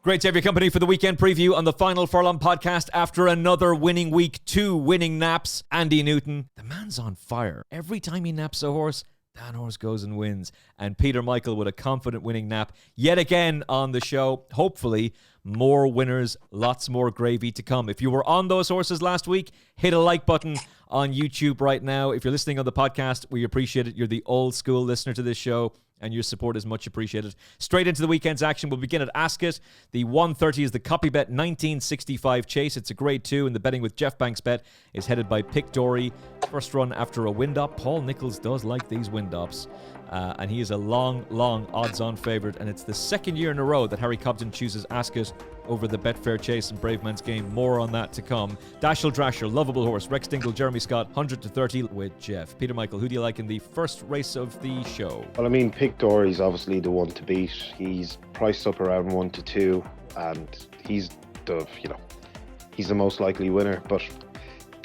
Great to have your company for the weekend preview on the Final Furlong Podcast after another winning week, 2 winning naps. Andy Newton, the man's on fire. Every time he naps a horse, that horse goes and wins. And Peter Michael with a confident winning nap yet again on the show. Hopefully, more winners, lots more gravy to come. If you were on those horses last week, hit a like button on YouTube right now. If you're listening on the podcast, we appreciate it. You're the old school listener to this show, and your support is much appreciated. Straight into the weekend's action. We'll begin at Ascot. The 1:30 is the Copybet 1965 Chase. It's a grade 2, and the betting with Jeff Banks Bet is headed by Pick Dory. First run after a wind-up. Paul Nicholls does like these wind-ups, and he is a long odds-on favourite, and it's the second year in a row that Harry Cobden chooses Ascot over the Betfair Chase and Brave Man's Game. More on that to come. Dashel Drasher, Lovable Horse, Rex Dingle, Jeremy Scott, 100-30 with Jeff. Peter Michael, who do you like in the first race of the show? Well, I mean, Pick Dory's obviously the one to beat. He's priced up around 1-2, and he's the most likely winner. But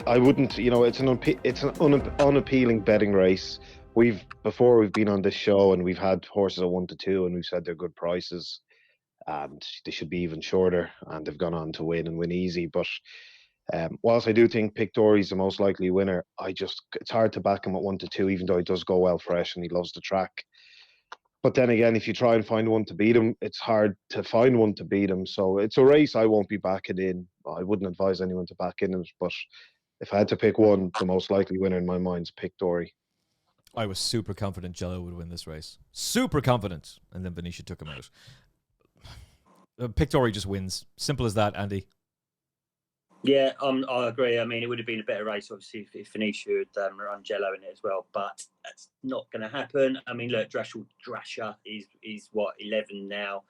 I wouldn't, it's an unappealing betting race. We've been on this show and we've had horses at 1-2, and we've said they're good prices, and they should be even shorter, and they've gone on to win and win easy. But whilst I do think Pick Dory's the most likely winner, it's hard to back him at 1-2, even though he does go well fresh and he loves the track. But then again, if you try and find one to beat him, it's hard to find one to beat him. So it's a race I won't be backing in. I wouldn't advise anyone to back in it, but if I had to pick one, the most likely winner in my mind is Pick Dory. I was super confident Jello would win this race. Super confident. And then Venetia took him out. Pick Dory just wins. Simple as that, Andy. Yeah, I agree. I mean, it would have been a better race, obviously, if Venetia had run Jello in it as well, but that's not going to happen. I mean, look, Drasher is what, 11 now,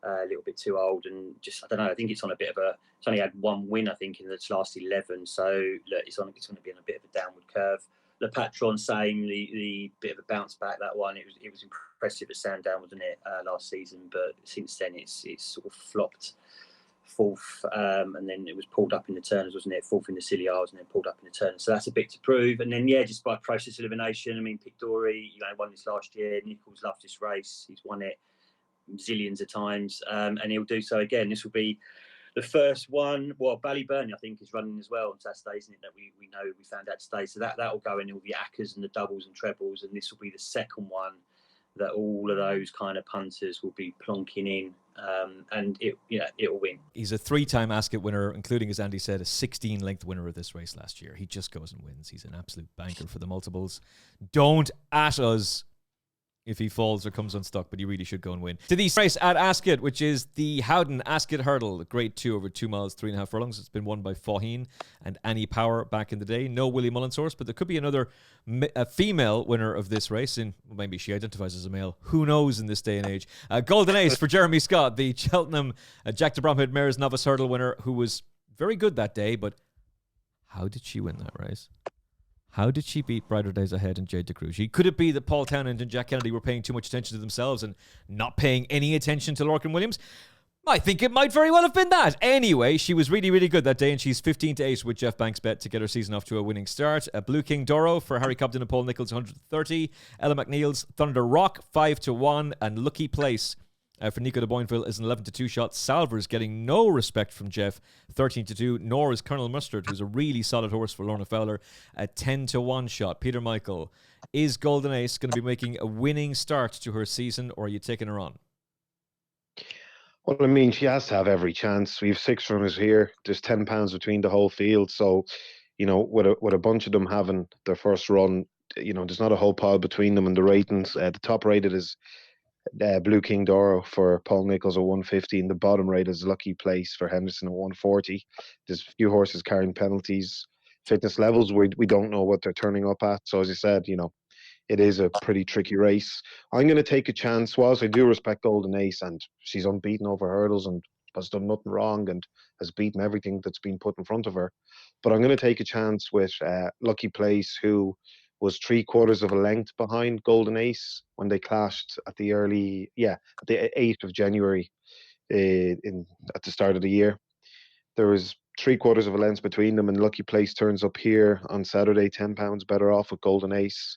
a little bit too old, and just, I don't know, I think it's on a bit of it's only had one win, I think, in its last 11, so look, it's going to be on a bit of a downward curve. Le Patron, same, the bit of a bounce back, that one, it was impressive at Sandown, wasn't it, last season, but since then it's sort of flopped. Fourth, and then it was pulled up in the Turners, wasn't it? Fourth in the Silly Isles, and then pulled up in the Turners. So that's a bit to prove. And then, just by process of elimination, I mean, Pick Dory, won this last year. Nicholls loved this race. He's won it zillions of times, and he'll do so again. This will be the first one. Well, Ballyburn, I think, is running as well on Saturday, isn't it? That we know, we found out today. So that will go in all the Accas and the doubles and trebles, and this will be the second one that all of those kind of punters will be plonking in, and it'll win. He's a 3-time Ascot winner, including, as Andy said, a 16-length winner of this race last year. He just goes and wins. He's an absolute banker for the multiples. Don't at us if he falls or comes unstuck, but he really should go and win. To the race at Ascot, which is the Howden Ascot Hurdle, grade 2 over 2 miles, 3.5 furlongs. It's been won by Faugheen and Annie Power back in the day. No Willie Mullins horse, but there could be another female winner of this race. Maybe she identifies as a male. Who knows in this day and age? Golden Ace for Jeremy Scott, the Cheltenham Jack de Bromhead Mares Novice Hurdle winner, who was very good that day, but how did she win that race? How did she beat Brighter Days Ahead and Jade de Cruz? Could it be that Paul Townend and Jack Kennedy were paying too much attention to themselves and not paying any attention to Lorcan Williams? I think it might very well have been that. Anyway, she was really, really good that day, and she's 15-8 with Jeff Banks Bet to get her season off to a winning start. Blue King Doro for Harry Cobden and Paul Nicholls, 130. Ella McNeil's Thunder Rock, 5-1. And Lucky Place for Nico de Boinville is an 11-2 shot. Salver's getting no respect from Jeff, 13-2, nor is Colonel Mustard, who's a really solid horse for Lorna Fowler, a 10-1 shot. Peter Michael, is Golden Ace going to be making a winning start to her season, or are you taking her on? Well, I mean, she has to have every chance. We have 6 runners here. There's £10 between the whole field. So, with a bunch of them having their first run, there's not a whole pile between them. And the ratings, the top rated is Blue King Doro for Paul Nicholls at 150, and the bottom rate is Lucky Place for Henderson at 140. There's a few horses carrying penalties. Fitness levels, we don't know what they're turning up at. So as you said, it is a pretty tricky race. I'm going to take a chance. Whilst I do respect Golden Ace, and she's unbeaten over hurdles and has done nothing wrong and has beaten everything that's been put in front of her, but I'm going to take a chance with Lucky Place, who was 3/4 of a length behind Golden Ace when they clashed at the 8th of January at the start of the year. There was 3/4 of a length between them, and Lucky Place turns up here on Saturday, £10 better off with Golden Ace.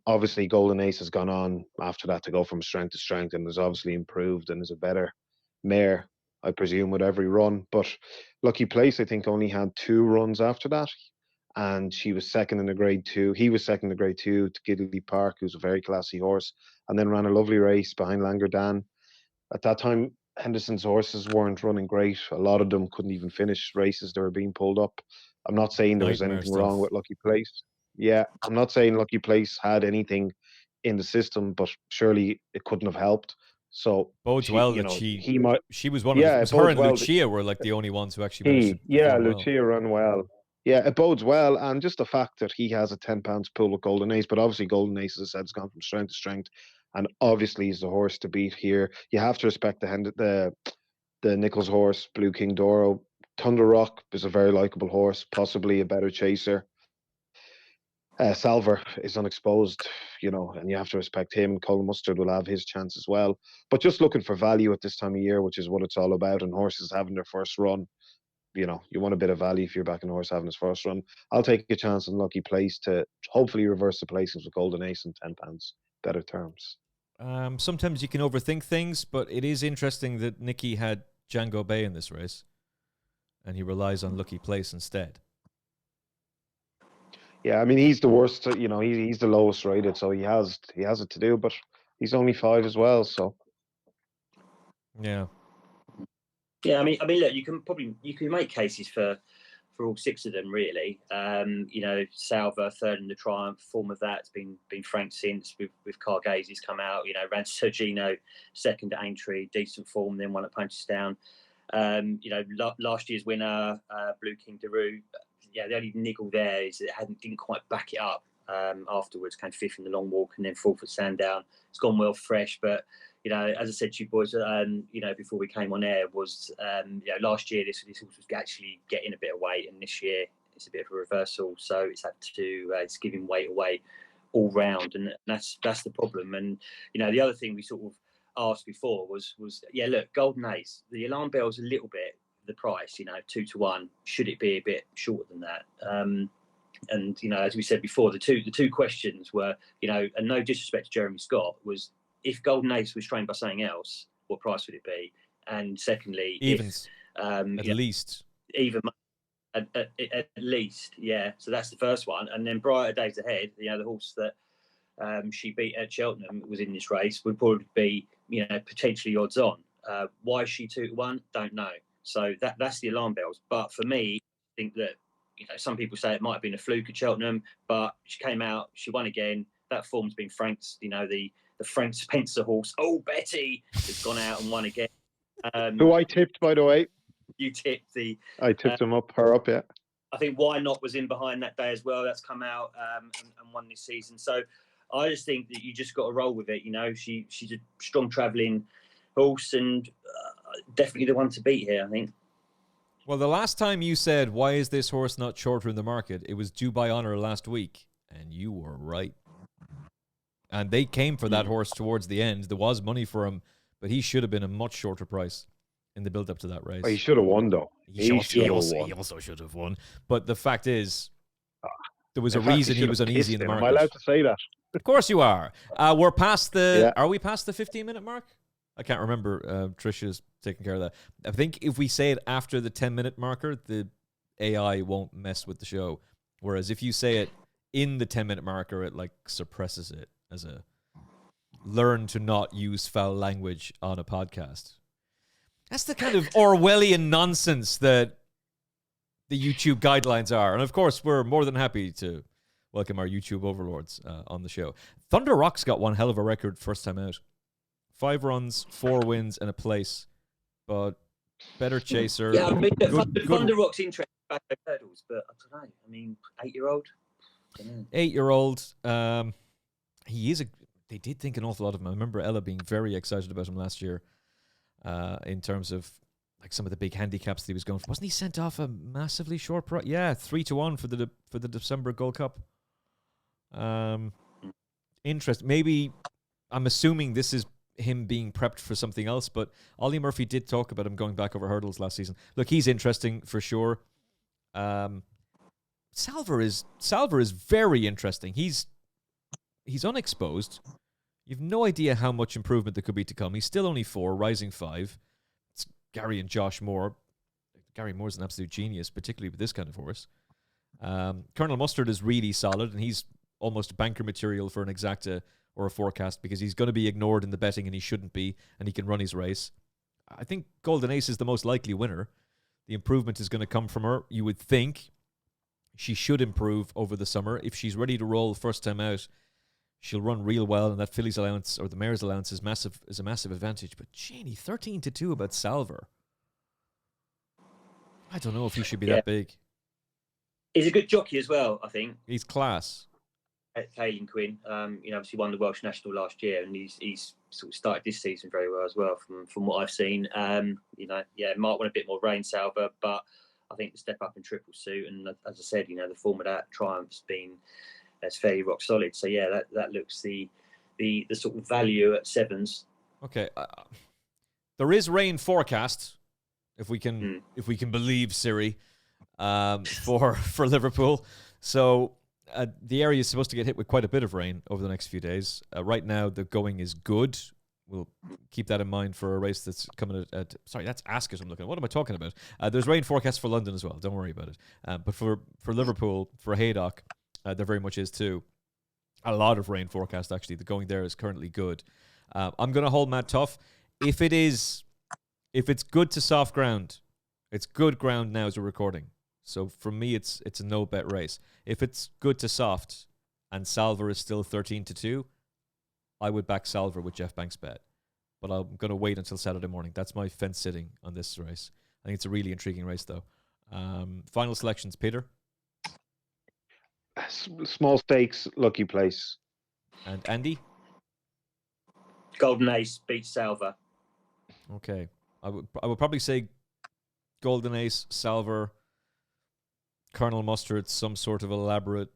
Obviously, Golden Ace has gone on after that to go from strength to strength, and has obviously improved and is a better mare, I presume, with every run. But Lucky Place, I think, only had 2 runs after that. And she was second in the grade 2. He was second in the grade 2 to Gidley Park, who's a very classy horse, and then ran a lovely race behind Langerdan. At that time, Henderson's horses weren't running great. A lot of them couldn't even finish races. They were being pulled up. I'm not saying there was Nightmare anything stuff. wrong with Lucky Place. Yeah, I'm not saying Lucky Place had anything in the system, but surely it couldn't have helped. So Bodes well that he might. she was one Yeah, of the, it her bodes and well Lucia were like the only ones who actually managed to perform well. Lucia ran well. Yeah, it bodes well, and just the fact that he has a £10 pool with Golden Ace, but obviously Golden Ace, as I said, has gone from strength to strength, and obviously he's the horse to beat here. You have to respect the Nichols horse, Blue King Doro. Thunder Rock is a very likable horse, possibly a better chaser. Salver is unexposed, and you have to respect him. Colin Mustard will have his chance as well. But just looking for value at this time of year, which is what it's all about, and horses having their first run, you want a bit of value if you're backing a horse having his first run. I'll take a chance on Lucky Place to hopefully reverse the placings with Golden Ace and £10, better terms. Sometimes you can overthink things, but it is interesting that Nicky had Django Bay in this race, and he relies on Lucky Place instead. Yeah, I mean, he's the worst. He's the lowest rated, so he has it to do. But he's only 5 as well, so yeah. Yeah, I mean, look, you can make cases for all 6 of them, really. Salva third in the Triumph, form of that's been franked since with Cargaze's come out. Ran Sergino second at Aintree, decent form, then won at Punchestown. Last year's winner, Blue King Daru. Yeah, the only niggle there is it didn't quite back it up afterwards. Came 5th in the long walk and then 4th at Sandown. It's gone well fresh, but as I said to you boys, before we came on air, was last year this horse was actually getting a bit of weight, and this year it's a bit of a reversal. So it's giving weight away all round, and that's the problem. And the other thing we sort of asked before was look, Golden Ace, the alarm bell's a little bit. The price, 2 to 1. Should it be a bit shorter than that? And as we said before, the two questions were, and no disrespect to Jeremy Scott, was if Golden Ace was trained by something else, what price would it be? And secondly, evens, at least, even at least, yeah. So that's the first one. And then Brighter Days Ahead, the horse that she beat at Cheltenham was in this race, would probably be, potentially odds on. Why is she 2 to 1? Don't know. So that's the alarm bells. But for me, I think that, some people say it might have been a fluke at Cheltenham, but she came out, she won again. That form's been franked. The Frank Spencer horse, Oh Betty, has gone out and won again. Who I tipped, by the way. You tipped I tipped her up, yeah. I think Why Not was in behind that day as well. That's come out and won this season. So I just think that you just got to roll with it. She's a strong travelling horse and definitely the one to beat here, I think. Well, the last time you said, why is this horse not shorter in the market? It was Dubai Honor last week, and you were right. And they came for that horse towards the end. There was money for him, but he should have been a much shorter price in the build-up to that race. He should have won, though. He also should have won. But the fact is, there was a reason he was uneasy in the market. Am I allowed to say that? Of course you are. We're past the... Yeah. Are we past the 15-minute mark? I can't remember. Trisha's taking care of that. I think if we say it after the 10-minute marker, the AI won't mess with the show. Whereas if you say it in the 10-minute marker, it suppresses it as a learn to not use foul language on a podcast. That's the kind of Orwellian nonsense that the YouTube guidelines are. And of course, we're more than happy to welcome our YouTube overlords on the show. Thunder Rock's got one hell of a record first time out. 5 runs, 4 wins, and a place. But better chaser. Yeah, I mean, Thunder Rock's interesting back at hurdles, but I don't know. I mean, 8-year-old. 8-year-old. He is they did think an awful lot of him. I remember Ella being very excited about him last year in terms of some of the big handicaps that he was going for. Wasn't he sent off a massively short price? Yeah, 3 to 1 for the December Gold Cup. Interesting. Maybe, I'm assuming this is him being prepped for something else, but Ollie Murphy did talk about him going back over hurdles last season. Look, he's interesting for sure. Salver is very interesting. He's unexposed. You've no idea how much improvement there could be to come. He's still only 4, rising 5. Gary and Josh Moore. Gary Moore's an absolute genius, particularly with this kind of horse. Colonel Mustard is really solid, and he's almost banker material for an Exacta or a forecast because he's going to be ignored in the betting and he shouldn't be, and he can run his race. I think Golden Ace is the most likely winner. The improvement is going to come from her. You would think she should improve over the summer. If she's ready to roll first time out, she'll run real well, and that filly's allowance or the mare's allowance is a massive advantage. But Janie, 13-2 about Salver. I don't know if he should be that big. He's a good jockey as well, I think. He's class. Caelan Quinn, obviously won the Welsh National last year, and he's sort of started this season very well as well, from what I've seen. Might want a bit more rain, Salver, but I think the step up in triple suit, and as I said, the form of that triumph's been fairly rock solid. So yeah, that looks the sort of value at sevens. Okay, there is rain forecast, if we can believe Siri, for Liverpool. So. The area is supposed to get hit with quite a bit of rain over the next few days. Right now, the going is good. We'll keep that in mind for a race that's coming at sorry, that's Ascot I'm looking at. What am I talking about? There's rain forecast for London as well. Don't worry about it. But for Liverpool, for Haydock, there very much is too. A lot of rain forecast, actually. The going there is currently good. I'm going to hold Matt tough. If it's good to soft ground, it's good ground now as we're recording. So for me, it's a no-bet race. If it's good to soft and Salver is still 13-2, I would back Salver with Jeff Banks' bet. But I'm going to wait until Saturday morning. That's my fence sitting on this race. I think it's a really intriguing race, though. Final selections, Peter? Small stakes, lucky place. And Andy? Golden Ace beats Salver. Okay. I would probably say Golden Ace, Salver, Colonel Mustard, some sort of elaborate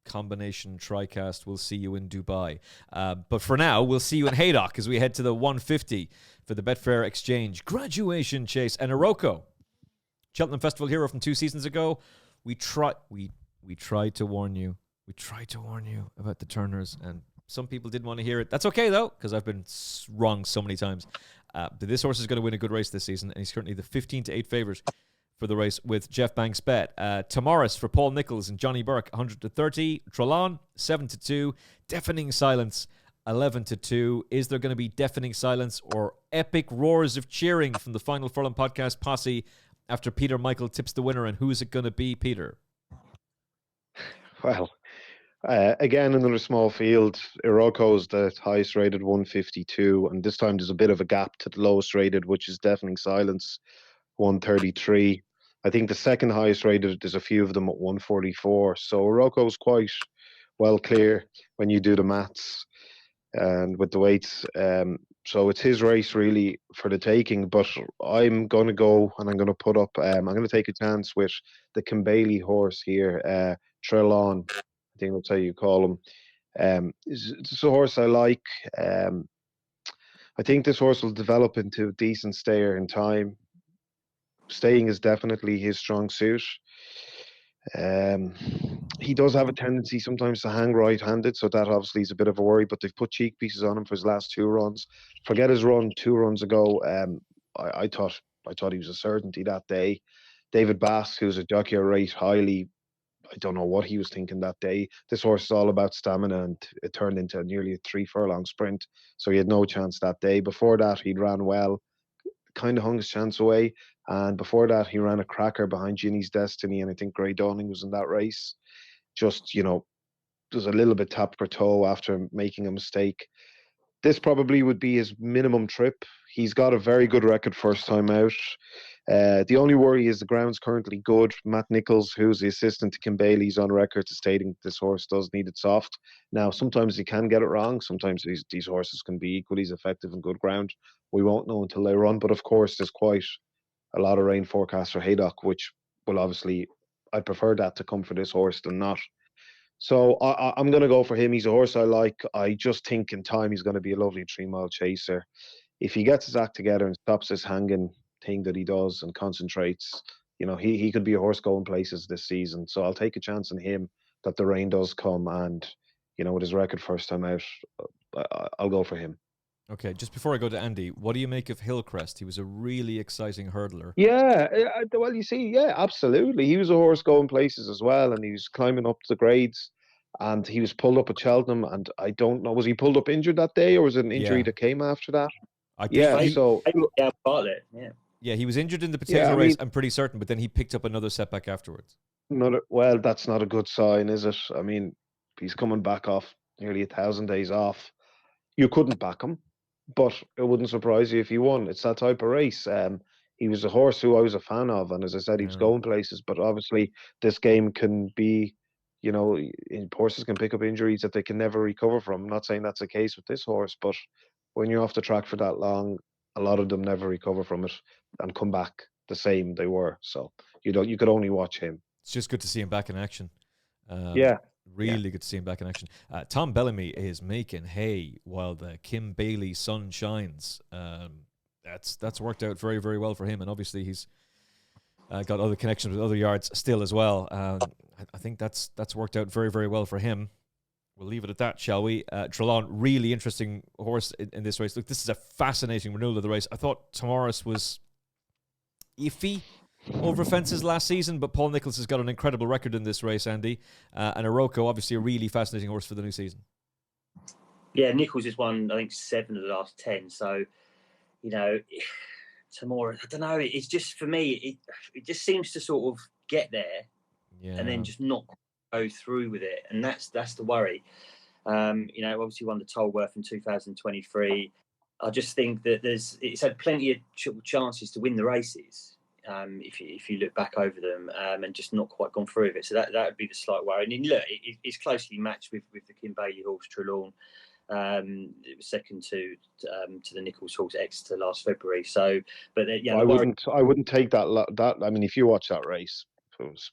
combination tricast. We'll see you in Dubai. But for now, we'll see you in Haydock as we head to the 150 for the Betfair Exchange Graduation Chase. And Iroko, Cheltenham Festival hero from 2 seasons ago. We tried to warn you. We tried to warn you about the Turners, and some people didn't want to hear it. That's okay, though, because I've been wrong so many times. But this horse is going to win a good race this season, and he's currently the 15-8 favourite for the race with Jeff Banks' bet. Tamaris for Paul Nichols and Johnny Burke, 100-30. Trelawn, 7-2. Deafening Silence, 11-2. Is there going to be deafening silence or epic roars of cheering from the Final Furlong Podcast posse after Peter Michael tips the winner? And who is it going to be, Peter? Well, again, another small field. Iroko's the highest rated, 152. And this time there's a bit of a gap to the lowest rated, which is Deafening Silence, 133. I think the second highest rated, there's a few of them at 144. So Rocco's quite well clear when you do the maths and with the weights. So it's his race really for the taking. But I'm going to go and I'm going to put up, I'm going to take a chance with the Kimbailey horse here, Trelawn. I think that's how you call him. It's a horse I like. I think this horse will develop into a decent stayer in time. Staying is definitely his strong suit. He does have a tendency sometimes to hang right-handed, so that obviously is a bit of a worry, but they've put cheek pieces on him for his last 2 runs. Forget his run 2 runs ago. I thought he was a certainty that day. David Bass, who's a jockey I rate highly, I don't know what he was thinking that day. This horse is all about stamina, and it turned into nearly a 3 furlong sprint, so he had no chance that day. Before that, he'd ran well, kind of hung his chance away. And before that, he ran a cracker behind Ginny's Destiny, and I think Grey Dawning was in that race. Just, there's a little bit tap for toe after making a mistake. This probably would be his minimum trip. He's got a very good record first time out. The only worry is the ground's currently good. Matt Nichols, who's the assistant to Kimbailey's on record to stating this horse does need it soft. Now, sometimes he can get it wrong. Sometimes these horses can be equally as effective in good ground. We won't know until they run. But of course, there's quite a lot of rain forecast for Haydock, which will obviously, I'd prefer that to come for this horse than not. So I'm going to go for him. He's a horse I like. I just think in time he's going to be a lovely 3-mile chaser. If he gets his act together and stops this hanging thing that he does and concentrates, he could be a horse going places this season. So I'll take a chance on him that the rain does come, and with his record first time out, I'll go for him. Okay, just before I go to Andy, what do you make of Hillcrest? He was a really exciting hurdler. Yeah, well, you see, yeah, absolutely. He was a horse going places as well, and he was climbing up the grades, and he was pulled up at Cheltenham, and I don't know, was he pulled up injured that day, or was it an injury Yeah. that came after that? I think Yeah, he, so Yeah, Bartlett. Yeah. yeah, he was injured in the Yeah, potato I race, mean- I'm pretty certain, but then he picked up another setback afterwards. well, that's not a good sign, is it? I mean, he's coming back off nearly 1,000 days off. You couldn't back him, but it wouldn't surprise you if he won. It's that type of race. He was a horse who I was a fan of, and as I said, he was Yeah. going places. But obviously, this game can be, horses can pick up injuries that they can never recover from. I'm not saying that's the case with this horse, but when you're off the track for that long, a lot of them never recover from it and come back the same they were. So you could only watch him. It's just good to see him back in action. Yeah. Really good to see him back in action. Tom Bellamy is making hay while the Kim Bailey sun shines. That's worked out very, very well for him, and obviously he's got other connections with other yards still as well. I think that's worked out very, very well for him. We'll leave it at that, shall we? Trelawn, really interesting horse in this race. Look, this is a fascinating renewal of the race. I thought Tamaris was iffy over fences last season, but Paul Nicholls has got an incredible record in this race, Andy. And Iroko, obviously a really fascinating horse for the new season. Yeah, Nicholls has won, I think, 7 of the last 10. So, Tamaris, I don't know. It's just, for me, it just seems to sort of get there and then just not go through with it. And that's the worry. Obviously won the Tolworth in 2023. I just think that it's had plenty of chances to win the races. If you look back over them and just not quite gone through with it. So that would be the slight worry. And look, it's closely matched with the Kim Bailey horse, Trelawn. It was second to the Nicholls horse Exeter last February. So, but yeah, I wouldn't take that. I mean, if you watch that race, it was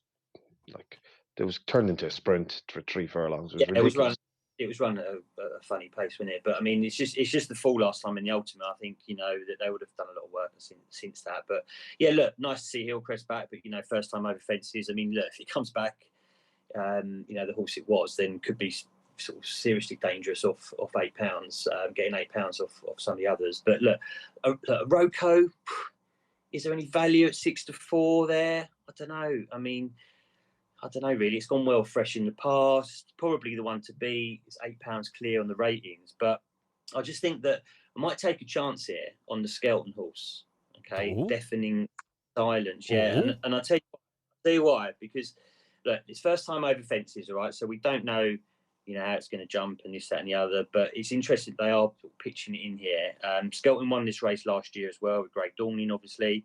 like it was turned into a sprint for 3 furlongs. It was ridiculous. It was run at a funny pace, wasn't it? But I mean, it's just the fall last time in the Ultimate. I think that they would have done a lot of work since that. But yeah, look, nice to see Hillcrest back. But first time over fences. I mean, look, if it comes back, the horse it was, then could be sort of seriously dangerous off £8, getting £8 off some of the others. But look, Roko, is there any value at 6-4 there? I don't know. I mean, I don't know really. It's gone well fresh in the past. Probably the one to be. It's £8 clear on the ratings, but I just think that I might take a chance here on the Skelton horse. Okay, Ooh. Deafening Silence. Yeah, and I'll tell you why. Because look, it's first time over fences, all right. So we don't know, how it's going to jump and this, that, and the other. But it's interesting they are pitching it in here. Skelton won this race last year as well with Great Dawning, obviously.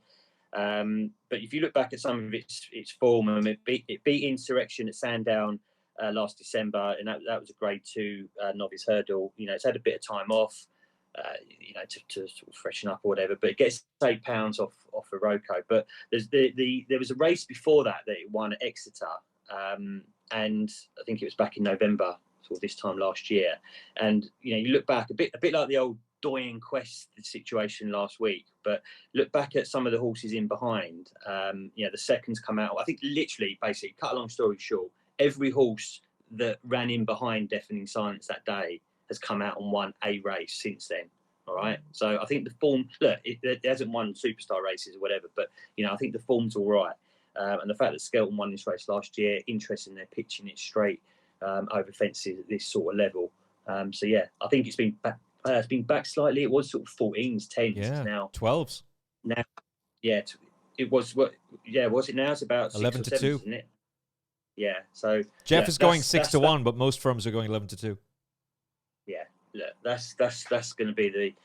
But if you look back at some of its form, it beat Insurrection at Sandown last December, and that was a Grade 2 novice hurdle. It's had a bit of time off, to sort of freshen up or whatever. But it gets £8 off Iroko. But there was a race before that it won at Exeter, and I think it was back in November, sort of this time last year. And you look back a bit like the old Doyen Quest situation last week, but look back at some of the horses in behind. The seconds come out. I think literally, basically, cut a long story short, every horse that ran in behind Deafening Silence that day has come out and won a race since then. All right. So I think the form, look, it hasn't won superstar races or whatever, but I think the form's all right. And the fact that Skelton won this race last year, interesting, they're pitching it straight over fences at this sort of level. So yeah, I think it's been back slightly. It was sort of 14s, 10s. Yeah, now 12s. Now, yeah, it was what? Yeah, was it now? It's about 11 6 or 7, 2, isn't it? Yeah. So Jeff is going 6-1, but most firms are going 11-2. Yeah, look, that's going to be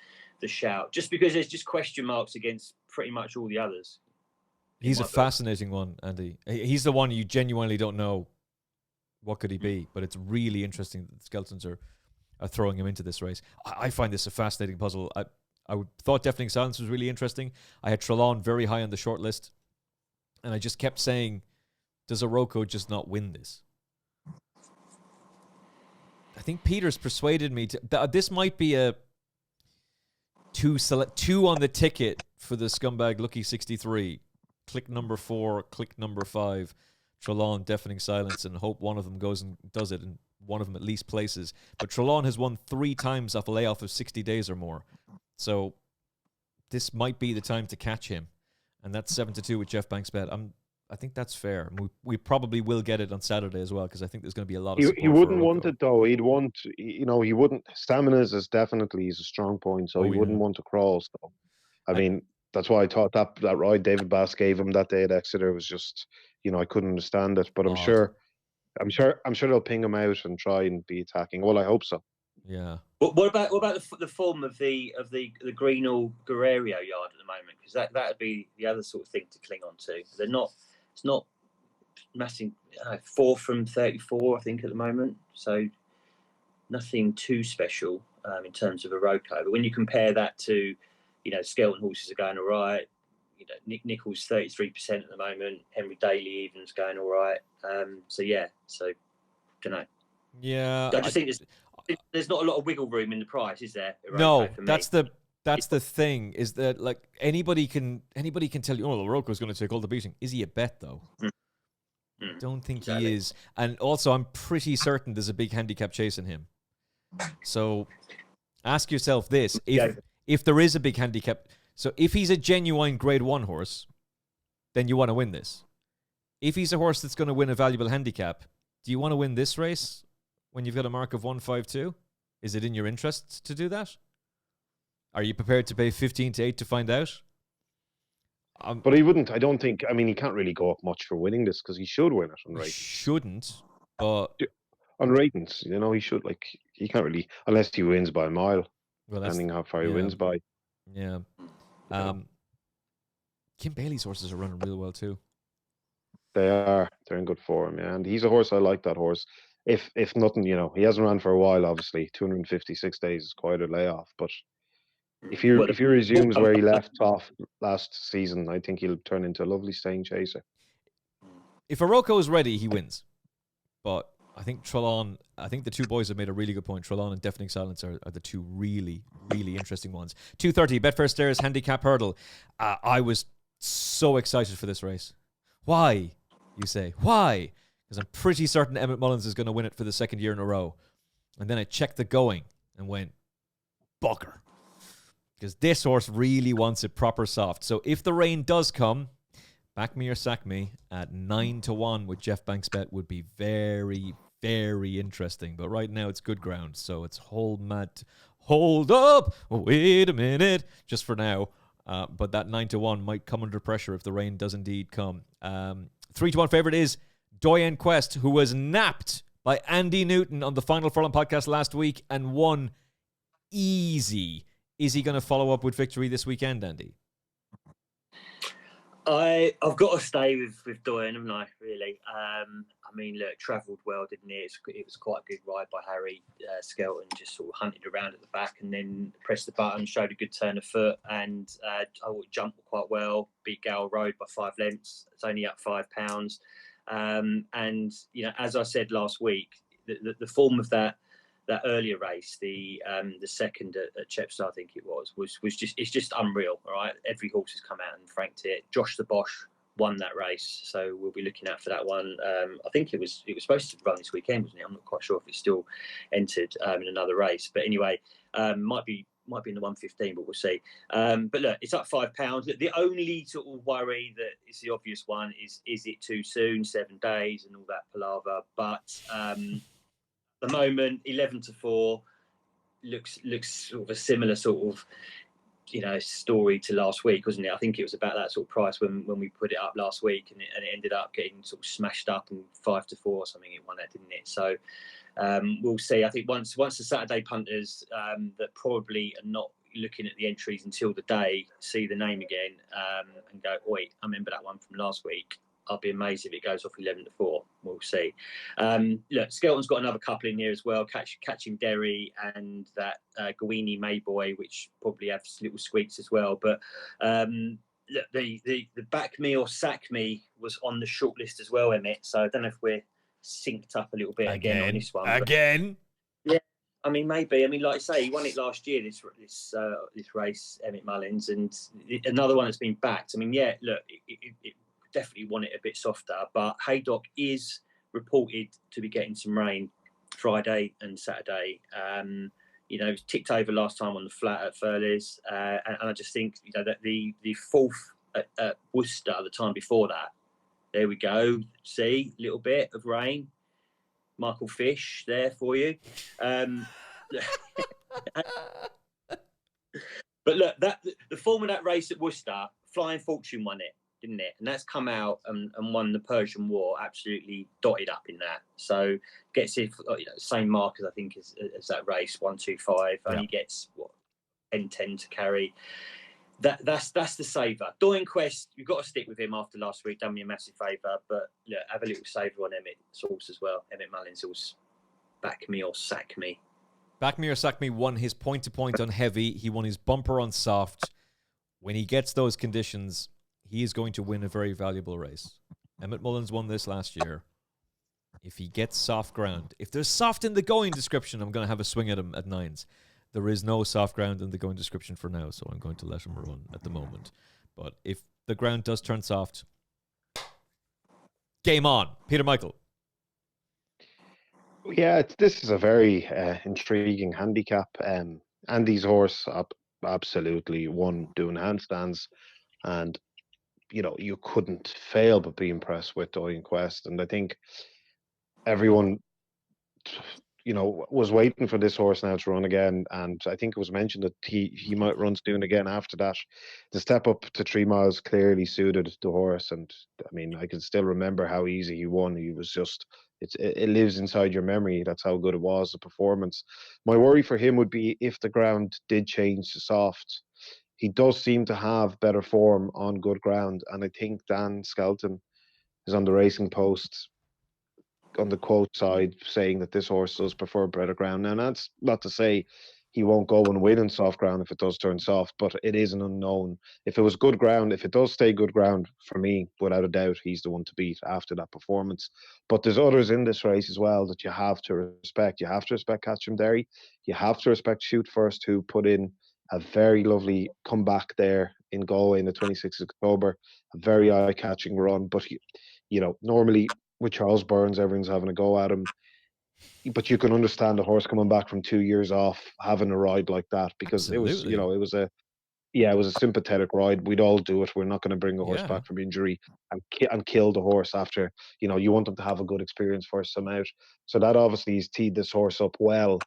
the shout. Just because there's just question marks against pretty much all the others. He's a fascinating one, Andy. He's the one you genuinely don't know what could he be, but it's really interesting that the Skeletons are throwing him into this race. I find this a fascinating puzzle. I thought Deafening Silence was really interesting. I had Trelawn very high on the short list, and I just kept saying, does Iroko just not win this? I think Peter's persuaded me to. This might be a two on the ticket for the Scumbag Lucky 63. Click number 4, click number 5. Trelawn, Deafening Silence, and hope one of them goes and does it. And one of them at least places. But Trelawn has won 3 times off a layoff of 60 days or more. So this might be the time to catch him. And that's 7-2 with Jeff Banks bet. I think that's fair. We probably will get it on Saturday as well, because I think there's going to be a lot of support. He wouldn't want it though. He'd want, he wouldn't. Stamina is definitely a strong point, so he wouldn't want to crawl. So, I mean, that's why I thought that ride David Bass gave him that day at Exeter was just, I couldn't understand it. But I'm sure they'll ping him out and try and be attacking. Well, I hope so. Yeah. What about the form of the Greenall Guerrero yard at the moment? Because that would be the other sort of thing to cling on to. It's not massive. 4 from 34, I think, at the moment. So nothing too special in terms of a Roko. But when you compare that to, Skelton horses are going all right. Nick Nicholls 33% at the moment. Henry Daly even's going all right. So don't know. Yeah, I just think there's not a lot of wiggle room in the price, is there? No, that's the thing, is that like anybody can tell you, the Roko's going to take all the beating. Is he a bet though? Don't think he is. And also, I'm pretty certain there's a big handicap chasing him. So ask yourself this: if there is a big handicap, so if he's a genuine Grade 1 horse, then you want to win this. If he's a horse that's going to win a valuable handicap, do you want to win this race when you've got a mark of 152? Is it in your interest to do that? Are you prepared to pay 15 to 8 to find out? But he wouldn't. I don't think. I mean, he can't really go up much for winning this, because he should win it on ratings. Shouldn't, but on ratings, he should. Like, he can't really, unless he wins by a mile. Well, depending how far he wins by. Yeah. Kim Bailey's horses are running real well too. They are. They're in good form, yeah. And he's a horse. I like that horse. If nothing, he hasn't run for a while. Obviously, 256 days is quite a layoff. But if he resumes where he left off last season, I think he'll turn into a lovely staying chaser. If Aroko is ready, he wins. But I think Trelawn, I think the two boys have made a really good point. Trelawn and Deafening Silence are the two really, really interesting ones. 2:30, Betfair Stairs Handicap Hurdle. I was so excited for this race. Why, you say? Why? Because I'm pretty certain Emmett Mullins is going to win it for the second year in a row. And then I checked the going and went, bugger. Because this horse really wants it proper soft. So if the rain does come, back me or sack me at 9-1 with Jeff Banks bet would be very, very interesting. But right now it's good ground. So it's hold up, wait a minute, just for now. But that 9-1 might come under pressure if the rain does indeed come. 3-1 favorite is Doyen Quest, who was napped by Andy Newton on the Final Furlong podcast last week and won easy. Is he going to follow up with victory this weekend, Andy? I've got to stay with Doyen, haven't I, really? I mean, look, travelled well, didn't it? It was quite a good ride by Harry Skelton, just sort of hunted around at the back and then pressed the button, showed a good turn of foot, and I jumped quite well, beat Gal Road by 5 lengths. It's only up £5. And, as I said last week, the form of that earlier race, the second at Chepstow, I think it was just unreal. All right, every horse has come out and franked it. Josh the Bosch won that race, so we'll be looking out for that one. I think it was supposed to run this weekend, wasn't it? I'm not quite sure if it's still entered in another race, but anyway, might be in the 115, but we'll see. But look, it's up £5. Look, the only sort of worry that is the obvious one is it too soon, 7 days and all that palaver, but. The moment 11-4 looks sort of a similar sort of story to last week, wasn't it? I think it was about that sort of price when we put it up last week, and it ended up getting sort of smashed up, and 5-4 or something it won that, didn't it? So we'll see. I think once the Saturday punters that probably are not looking at the entries until the day see the name again and go, "Oi, I remember that one from last week." I'll be amazed if it goes off 11-4. We'll see. Look, Skelton's got another couple in here as well. Catching Derry and that Guini Mayboy, which probably have little squeaks as well. But look, the back me or sack me was on the short list as well, Emmet. So I don't know if we're synced up a little bit again on this one. Again? Yeah. I mean, maybe. I mean, like I say, he won it last year, this race, Emmet Mullins, and another one that's been backed. I mean, yeah, look, it definitely want it a bit softer, but Haydock is reported to be getting some rain Friday and Saturday. You know, ticked over last time on the flat at Furley's, and I just think, you know, that the fourth at Worcester the time before that, there we go. See, a little bit of rain. Michael Fish there for you. But look, the form of that race at Worcester, Flying Fortune won it, didn't it? And that's come out and won the Persian War, absolutely dotted up in that. So gets it, you know, same markers I think as that race, 125. Only gets 10 to carry. That's the saver. Doing Quest, you've got to stick with him after last week. Done me a massive favour, but look, have a little saver on Emmet Sauce as well. Emmet Mullins Sauce, back me or sack me. Back me or sack me won his point-to-point on heavy. He won his bumper on soft. When he gets those conditions, he is going to win a very valuable race. Emmet Mullins won this last year. If he gets soft ground, if there's soft in the going description, I'm going to have a swing at him at 9s. There is no soft ground in the going description for now, so I'm going to let him run at the moment. But if the ground does turn soft, game on. Peter Michael. Yeah, this is a very intriguing handicap. Andy's horse absolutely won doing handstands, and you know, you couldn't fail but be impressed with Doyen Quest. And I think everyone, you know, was waiting for this horse now to run again. And I think it was mentioned that he might run soon again after that. The step up to 3 miles clearly suited the horse. And I mean, I can still remember how easy he won. He was just, it lives inside your memory. That's how good it was, the performance. My worry for him would be if the ground did change to soft. He does seem to have better form on good ground. And I think Dan Skelton is on the Racing Post on the quote side saying that this horse does prefer better ground. Now, that's not to say he won't go and win in soft ground if it does turn soft, but it is an unknown. If it was good ground, if it does stay good ground, for me, without a doubt, he's the one to beat after that performance. But there's others in this race as well that you have to respect. You have to respect Catcham Derry. You have to respect Shoot First, who put in a very lovely comeback there in Galway on the 26th of October. A very eye-catching run. But, you know, normally with Charles Burns, everyone's having a go at him. But you can understand the horse coming back from 2 years off, having a ride like that, because Absolutely. It was, you know, it was a sympathetic ride. We'd all do it. We're not going to bring a horse back from injury and kill the horse after, you know, you want them to have a good experience first time out. So that obviously has teed this horse up well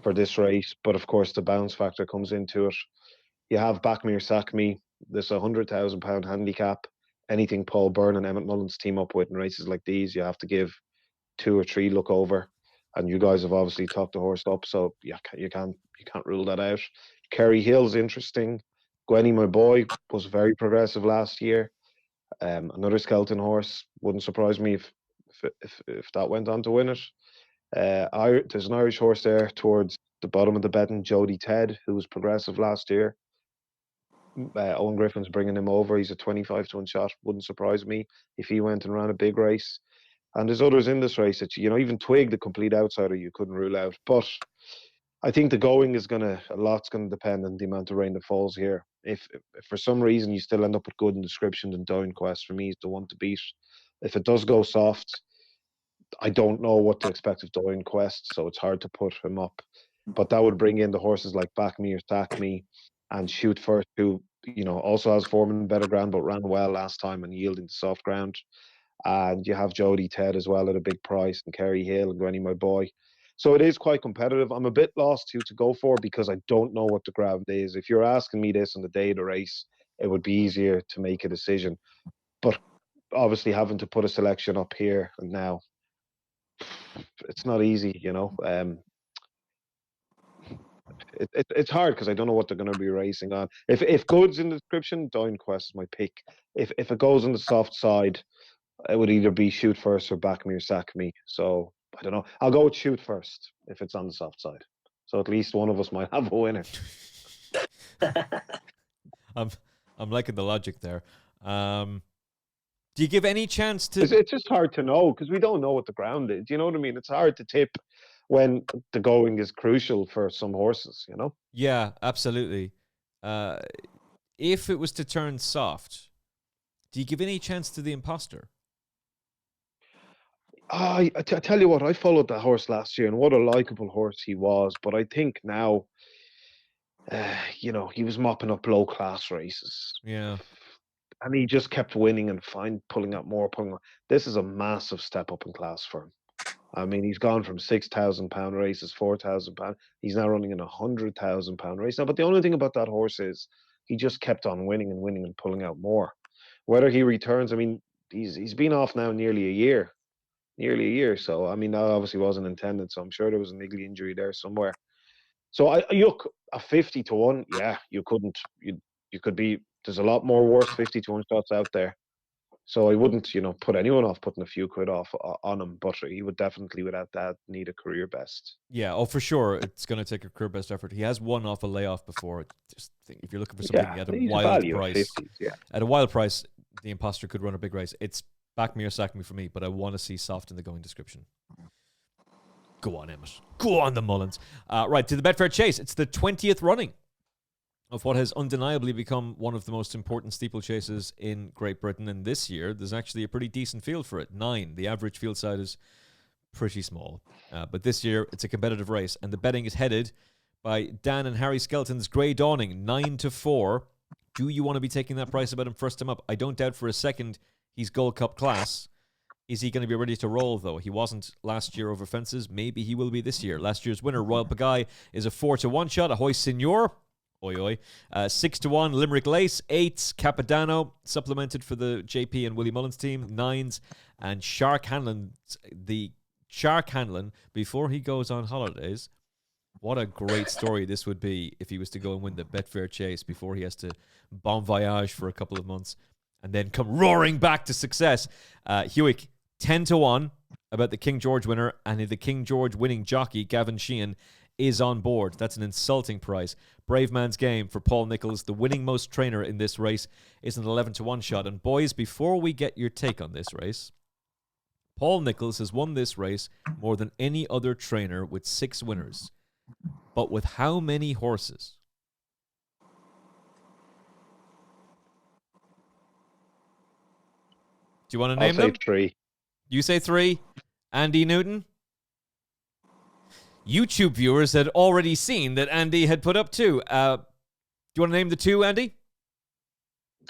for this race. But of course, the bounce factor comes into it. You have Back Me or Sack Me. This £100,000 handicap. Anything Paul Byrne and Emmet Mullins team up with in races like these, you have to give 2 or 3 look over. And you guys have obviously talked the horse up, so you can't rule that out. Kerry Hill's interesting. Gwenny, my boy, was very progressive last year. Another Skelton horse. Wouldn't surprise me if that went on to win it. There's an Irish horse there towards the bottom of the betting, Jody Ted, who was progressive last year. Owen Griffin's bringing him over. He's a 25-to-1 shot. Wouldn't surprise me if he went and ran a big race. And there's others in this race that, you know, even Twig, the complete outsider, you couldn't rule out. But I think the going is a lot's going to depend on the amount of rain that falls here. If for some reason you still end up with good in description, then Down Quest for me is the one to beat. If it does go soft, I don't know what to expect of Down Quest, so it's hard to put him up. But that would bring in the horses like Back Me or Sack Me and Shoot First, who, you know, also has form in better ground, but ran well last time and yielding to soft ground. And you have Jody Ted as well at a big price, and Kerry Hill and Granny, my boy. So it is quite competitive. I'm a bit lost who to go for because I don't know what the ground is. If you're asking me this on the day of the race, it would be easier to make a decision. But obviously having to put a selection up here and now, it's not easy, you know. It's hard because I don't know what they're going to be racing on. If Good's in the description, Down Quest is my pick. If it goes on the soft side, it would either be Shoot First or Back Me or Sack Me. So I don't know. I'll go with Shoot First if it's on the soft side. So at least one of us might have a winner. I'm liking the logic there. Do you give any chance to? It's just hard to know because we don't know what the ground is. You know what I mean? It's hard to tip when the going is crucial for some horses, you know? Yeah, absolutely. If it was to turn soft, do you give any chance to the Imposter? I tell you what, I followed that horse last year, and what a likable horse he was. But I think now, he was mopping up low class races. Yeah. And he just kept winning and pulling out more. This is a massive step up in class for him. I mean, he's gone from £6,000 races, £4,000. He's now running in £100,000 race now. But the only thing about that horse is he just kept on winning and winning and pulling out more. Whether he returns, I mean, he's been off now nearly a year. So I mean, that obviously wasn't intended. So I'm sure there was a niggly injury there somewhere. So I look a 50-1. Yeah, you could be. There's a lot more worse 50-1 shots out there. So I wouldn't, put anyone off putting a few quid off on him. But he would definitely, without that, need a career best. Yeah, for sure. It's going to take a career best effort. He has won off a layoff before. Just think, if you're looking for something at a wild price, 50s, at a wild price, the imposter could run a big race. It's back me or sack me for me, but I want to see soft in the going description. Go on, Emmet. Go on, the Mullins. Right, to the Betfair Chase. It's the 20th running of what has undeniably become one of the most important steeplechases in Great Britain. And this year, there's actually a pretty decent field for it. 9. The average field size is pretty small. But this year, it's a competitive race. And the betting is headed by Dan and Harry Skelton's Grey Dawning, 9-4. Do you want to be taking that price about him first time up? I don't doubt for a second he's Gold Cup class. Is he going to be ready to roll, though? He wasn't last year over fences. Maybe he will be this year. Last year's winner, Royal Pagaille, is a 4-1 shot. Ahoy, Signor. Oi, oi. 6-1, Limerick Lace. 8s, Capodanno, supplemented for the JP and Willie Mullins team. 9s, and Shark Hanlon. The Shark Hanlon, before he goes on holidays, what a great story this would be if he was to go and win the Betfair Chase before he has to bon voyage for a couple of months and then come roaring back to success. Hewick, 10-1 about the King George winner, and the King George winning jockey, Gavin Sheehan, is on board. That's an insulting price. Brave Man's Game for Paul Nicholls, the winning most trainer in this race, is an 11-1 shot. And boys, before we get your take on this race, Paul Nicholls has won this race more than any other trainer with 6 winners. But with how many horses? Do you want to name them? I'll say 3. You say 3. Andy Newton? YouTube viewers had already seen that Andy had put up 2. Do you want to name the 2, Andy?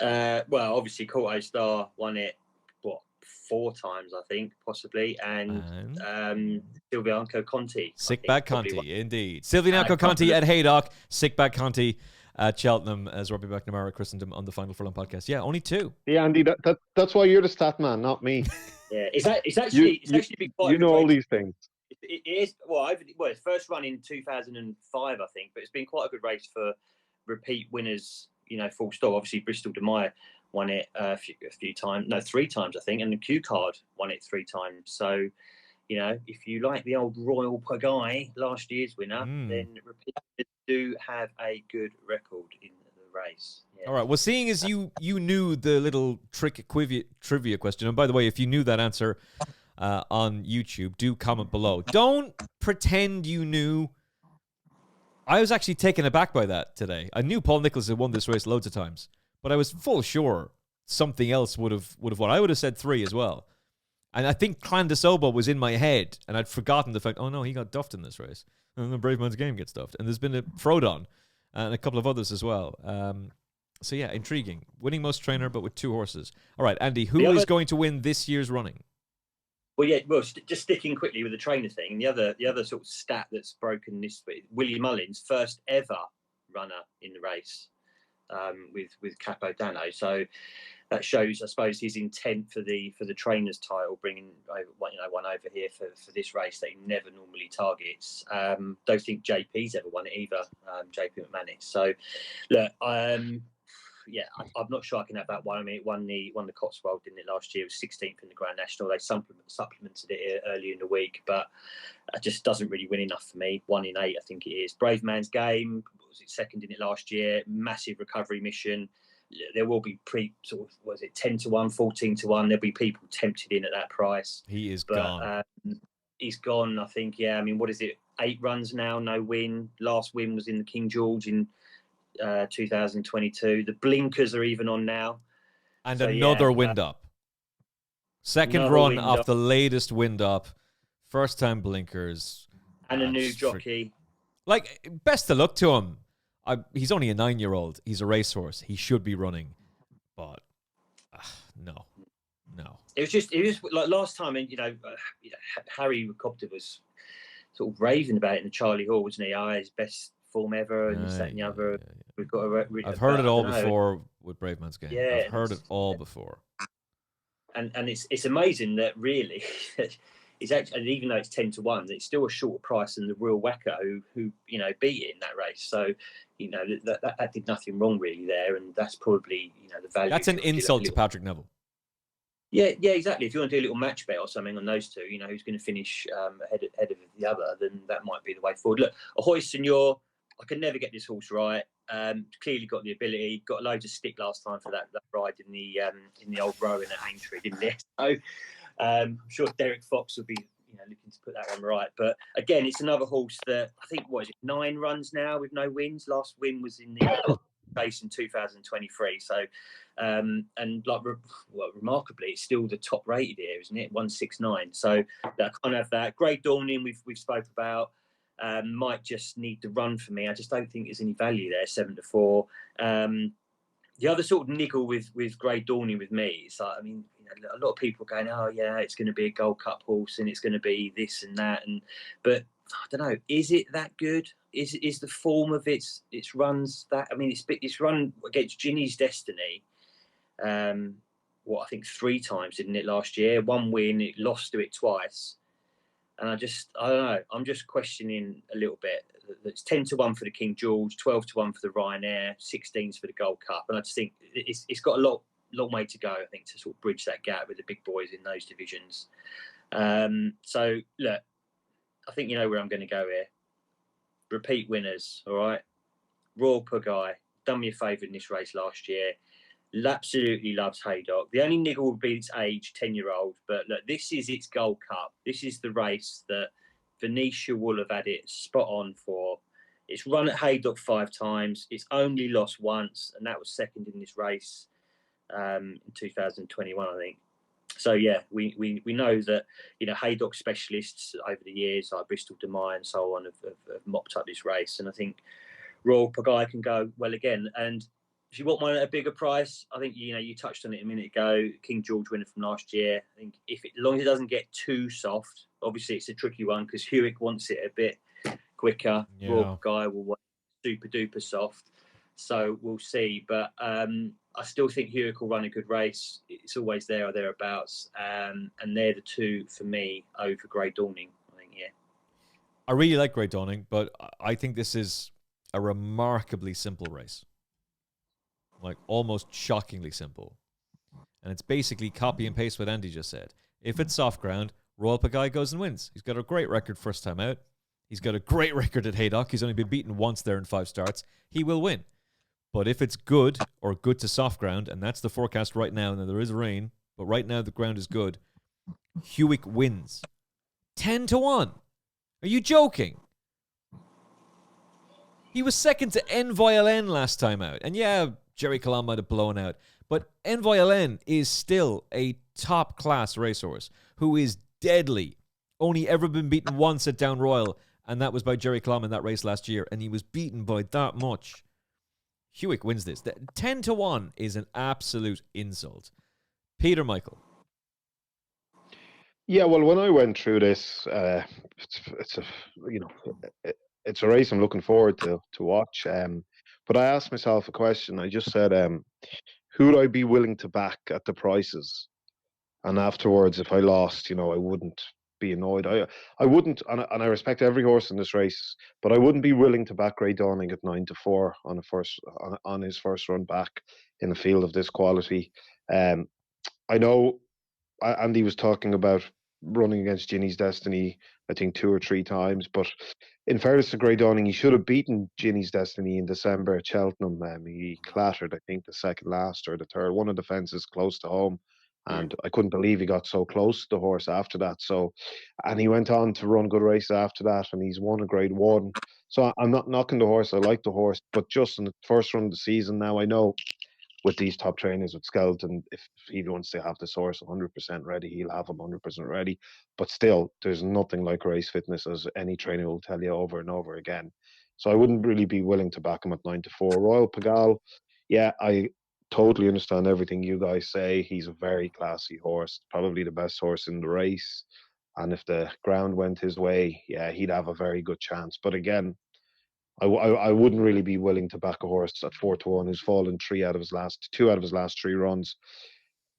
Well, obviously, Corto Star won it, 4 times, I think, possibly. And Silvianco Conti. Sickback Conti, indeed. Silvianco Conti at Haydock, Sickback Conti at Cheltenham, as Robbie McNamara christened him on the Final Furlong podcast. Yeah, only 2. Yeah, Andy, that's why you're the stat man, not me. Yeah, it's actually been quite. You know all these things. It is. Well, it's first run in 2005, I think, but it's been quite a good race for repeat winners. Full stop. Obviously, Bristol de Meyer won it a few times. No, 3 times, I think, and the Q Card won it 3 times. So, if you like the old Royal Pagaille, last year's winner, then repeat winners do have a good record in the race. Yeah. All right. Well, seeing as you knew the little trivia question, and by the way, if you knew that answer on YouTube, do comment below. Don't pretend you knew. I was actually taken aback by that today. I knew Paul Nicholls had won this race loads of times, but I was full sure something else would have won. I would have said 3 as well. And I think Clan de Sobo was in my head, and I'd forgotten the fact, oh no, he got duffed in this race. And the Brave Man's Game gets duffed. And there's been a Frodon and a couple of others as well. So yeah, intriguing. Winning most trainer, but with 2 horses. All right, Andy, who is going to win this year's running? Well, yeah. Well, just sticking quickly with the trainer thing. The other sort of stat that's broken this week: Willie Mullins, first ever runner in the race with Capodanno. So that shows, I suppose, his intent for the trainer's title, bringing one over here for this race that he never normally targets. Don't think JP's ever won it either, JP McManus. So look, I'm not sure I can have that one. I mean, it won the Cotswold, didn't it, last year? It was 16th in the Grand National. They supplemented it earlier in the week, but it just doesn't really win enough for me. 1 in 8, I think it is. Brave Man's Game, was it second in it last year? Massive recovery mission. There will be 10-1, 14-1. There'll be people tempted in at that price. He is gone. He's gone, I think. Yeah, I mean, what is it? 8 runs now, no win. Last win was in the King George in 2022. The blinkers are even on now, and so, another wind up. Second Another run wind off up. the latest wind up. First time blinkers. And a new jockey. Like, best of luck to him. He's only a 9-year-old. He's a racehorse. He should be running. But, no. It was like last time, and Harry Copter was sort of raving about it in the Charlie Hall, wasn't he? His best form ever, and this, that, and the other. Yeah. We've got. I've heard it all before with Brave Man's Game. Yeah, I've heard it all before. And it's amazing that really, it's actually, and even though it's 10-1, it's still a shorter price than the Real Whacker who beat it in that race. So that did nothing wrong really there, and that's probably the value. That's an insult to Patrick Neville. Yeah, exactly. If you want to do a little match bet or something on those two, who's going to finish ahead of the other, then that might be the way forward. Look, Ahoy Senor, I can never get this horse right. Clearly got the ability, got loads of stick last time for that ride in the old Rowan at Aintree, didn't it? So I'm sure Derek Fox will be looking to put that one right. But again, it's another horse that I think 9 runs now with no wins. Last win was in the Chase in 2023. So remarkably, it's still the top rated here, isn't it? 169. So that kind of that Great Dawning we've spoke about. Might just need the run for me. I just don't think there's any value there. 7-4. The other sort of niggle with Grey Dawning with me is like, a lot of people are going, oh yeah, it's going to be a Gold Cup horse and it's going to be this and that, but I don't know, is it that good? Is the form of its runs that? It's run against Ginny's Destiny. I think 3 times, didn't it, last year? 1 win, it lost to it twice. And I don't know. I'm just questioning a little bit. It's 10-1 for the King George, 12-1 for the Ryanair, 16s for the Gold Cup, and I just think it's got a long way to go. I think to sort of bridge that gap with the big boys in those divisions. So look, I think you know where I'm going to go here. Repeat winners, all right. Royal Pugai done me a favour in this race last year. Absolutely loves Haydock. The only niggle would be its age, 10-year-old. But look, this is its Gold Cup. This is the race that Venetia will have had it spot on for. It's run at Haydock 5 times. It's only lost once, and that was second in this race in 2021, I think. So yeah, we know that Haydock specialists over the years like Bristol Demai and so on have mopped up this race, and I think Royal Pugai can go well again. And if you want one at a bigger price, I think you touched on it a minute ago. King George winner from last year. I think as long as it doesn't get too soft, obviously it's a tricky one because Hewitt wants it a bit quicker. Yeah. Royal Pugai will want super duper soft. So we'll see. But I still think Hewitt will run a good race. It's always there or thereabouts. And they're the two for me over Grey Dawning, I think, yeah. I really like Grey Dawning, but I think this is a remarkably simple race. Like almost shockingly simple. And it's basically copy and paste what Andy just said. If it's soft ground, Royal Pugai goes and wins. He's got a great record first time out. He's got a great record at Haydock. He's only been beaten once there in 5 starts. He will win. But if it's good or good to soft ground, and that's the forecast right now, and there is rain, but right now the ground is good, Hewitt wins. 10-1. Are you joking? He was second to Envoyaln last time out. And yeah, Jerry Calan might have blown out. But Envoyaln is still a top-class racehorse who is deadly. Only ever been beaten once at Down Royal, and that was by Jerry Calan in that race last year, and he was beaten by that much. Hewitt wins this. 10-1 is an absolute insult. Peter Michael. Yeah, well, when I went through this, it's a race I'm looking forward to watch. But I asked myself a question. I just said, who would I be willing to back at the prices? And afterwards, if I lost, I wouldn't be annoyed. I wouldn't, and I respect every horse in this race, but I wouldn't be willing to back Grey Dawning at 9-4 on his first run back in a field of this quality. I know Andy was talking about running against Ginny's Destiny, I think 2 or 3 times, but in fairness to Grey Dawning, he should have beaten Ginny's Destiny in December at Cheltenham. He clattered, I think, the second last or the third, one of the fences close to home. And I couldn't believe he got so close to the horse after that. So, and he went on to run good races after that, and he's won a Grade 1. So I'm not knocking the horse. I like the horse, but just in the first run of the season now, I know with these top trainers, with Skeleton, if he wants to have this horse 100% ready, he'll have him 100% ready. But still, there's nothing like race fitness, as any trainer will tell you over and over again. So I wouldn't really be willing to back him at 9-4. Royal Pagal, yeah, I totally understand everything you guys say. He's a very classy horse, probably the best horse in the race. And if the ground went his way, yeah, he'd have a very good chance. But again, I wouldn't really be willing to back a horse at 4-1 who's fallen two out of his last 3 runs.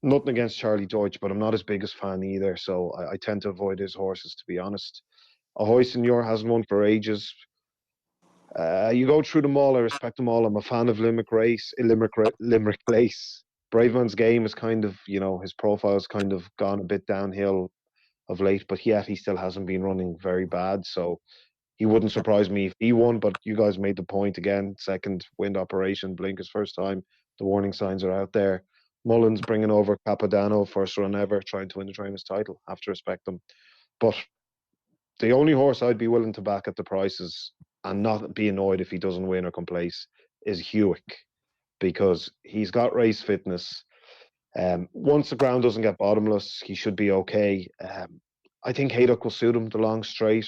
Nothing against Charlie Deutsch, but I'm not his biggest fan either. So I tend to avoid his horses, to be honest. Ahoy Senor hasn't won for ages. You go through them all. I respect them all. I'm a fan of Limerick Race, Limerick Place. Braveman's Game is kind of, his profile's kind of gone a bit downhill of late, but yet he still hasn't been running very bad. So he wouldn't surprise me if he won, but you guys made the point again. Second wind operation, blinkers first time. The warning signs are out there. Mullins bringing over Capodanno, first run ever, trying to win the trainers title. Have to respect them. But the only horse I'd be willing to back at the prices and not be annoyed if he doesn't win or come place is Hewick, because he's got race fitness. Once the ground doesn't get bottomless, he should be okay. I think Haydock will suit him, the long straight.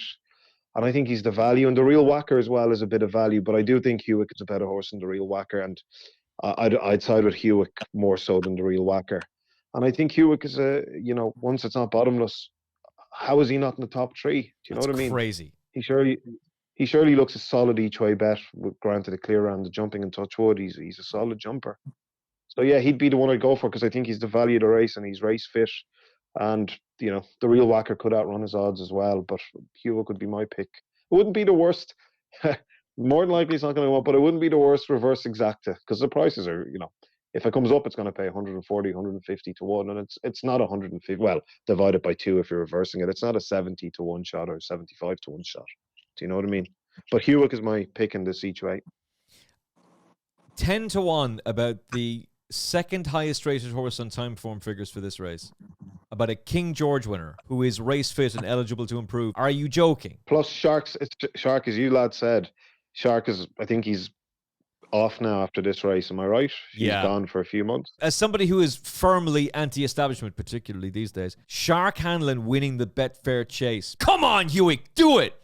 And I think he's the value. And the Real Whacker as well is a bit of value. But I do think Hewick is a better horse than the Real Whacker. And I'd side with Hewick more so than the Real Whacker. And I think Hewick is once it's not bottomless, how is he not in the top 3? Do you know what I mean? Crazy. He surely looks a solid each way bet, granted a clear round the jumping and touchwood. He's a solid jumper. So yeah, he'd be the one I'd go for, because I think he's the value of the race and he's race fit. And, the Real Whacker could outrun his odds as well, but Hewick would be my pick. It wouldn't be the worst. More than likely it's not going to go up, but it wouldn't be the worst reverse Exacta, because the prices are, if it comes up, it's going to pay 140, 150 to 1, and it's not 150. Well, divided by 2 if you're reversing it. It's not a 70 to 1 shot or a 75 to 1 shot. Do you know what I mean? But Hewick is my pick in this each way. 10 to 1 about the second highest rated horse on time form figures for this race. About a King George winner who is race fit and eligible to improve. Are you joking? Plus Shark, as you lads said, Shark I think he's off now after this race. Am I right? He's gone for a few months. As somebody who is firmly anti-establishment, particularly these days, Shark Hanlon winning the Betfair Chase. Come on, Hewick, do it!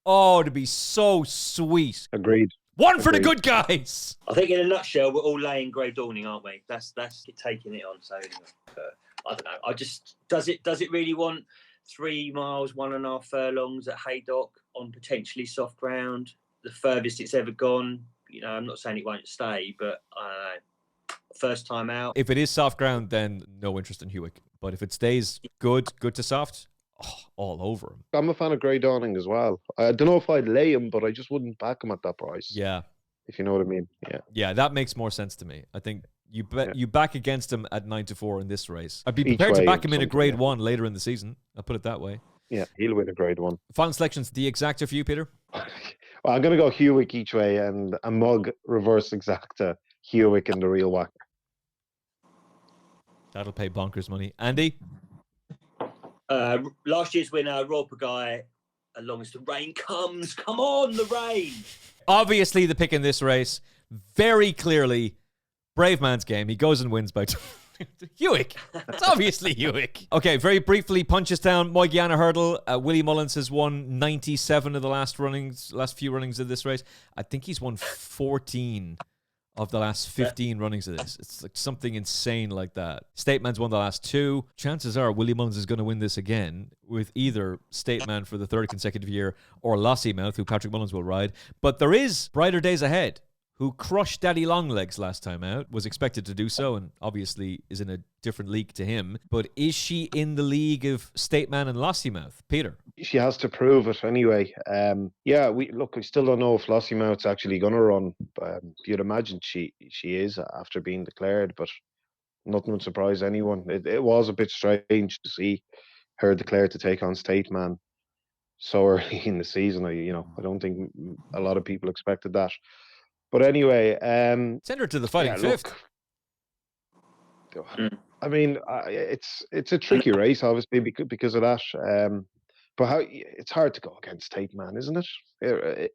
Oh, to be so sweet. Agreed. One for the good guys. I think in a nutshell, we're all laying Grey Dawning, aren't we? That's taking it on. So I don't know. Does it really want 3 miles, 1.5 furlongs at Haydock on potentially soft ground, the furthest it's ever gone? I'm not saying it won't stay, but first time out. If it is soft ground, then no interest in Hewick. But if it stays good to soft, all over him. I'm a fan of Grey Dawning as well. I don't know if I'd lay him, but I just wouldn't back him at that price. Yeah. If you know what I mean. Yeah, that makes more sense to me. I think you back against him at 9-4 in this race. I'd be prepared to back him in a grade 1 later in the season. I'll put it that way. Yeah, he'll win a grade 1. Final selections, the Exacta for you, Peter? Well, I'm going to go Hewick each way and a mug reverse Exacta, Hewick and the Real Whacker. That'll pay bonkers money. Andy? Last year's winner, Royal Pagai, as long as the rain comes. Come on, the rain. Obviously, the pick in this race, very clearly, Brave Man's Game. He goes and wins by Hewick. It's obviously Hewick. Okay, very briefly, Punchestown, Moygiana Hurdle. Willie Mullins has won 97 of the last few runnings of this race. I think he's won 14 of the last 15 runnings of this. It's like something insane like that. Stateman's won the last 2. Chances are Willie Mullins is going to win this again with either Stateman for the 3rd consecutive year or Lossiemouth, who Patrick Mullins will ride. But there is brighter days ahead. Who crushed Daddy Longlegs last time out, was expected to do so, and obviously is in a different league to him. But is she in the league of Stateman and Lossiemouth? Peter? She has to prove it anyway. We still don't know if Lossiemouth's actually going to run. You'd imagine she is after being declared, but nothing would surprise anyone. It was a bit strange to see her declared to take on Stateman so early in the season. I don't think a lot of people expected that. But anyway, send her to the fighting fifth. I mean, it's a tricky race, obviously, because of that. But it's hard to go against Stateman, isn't it?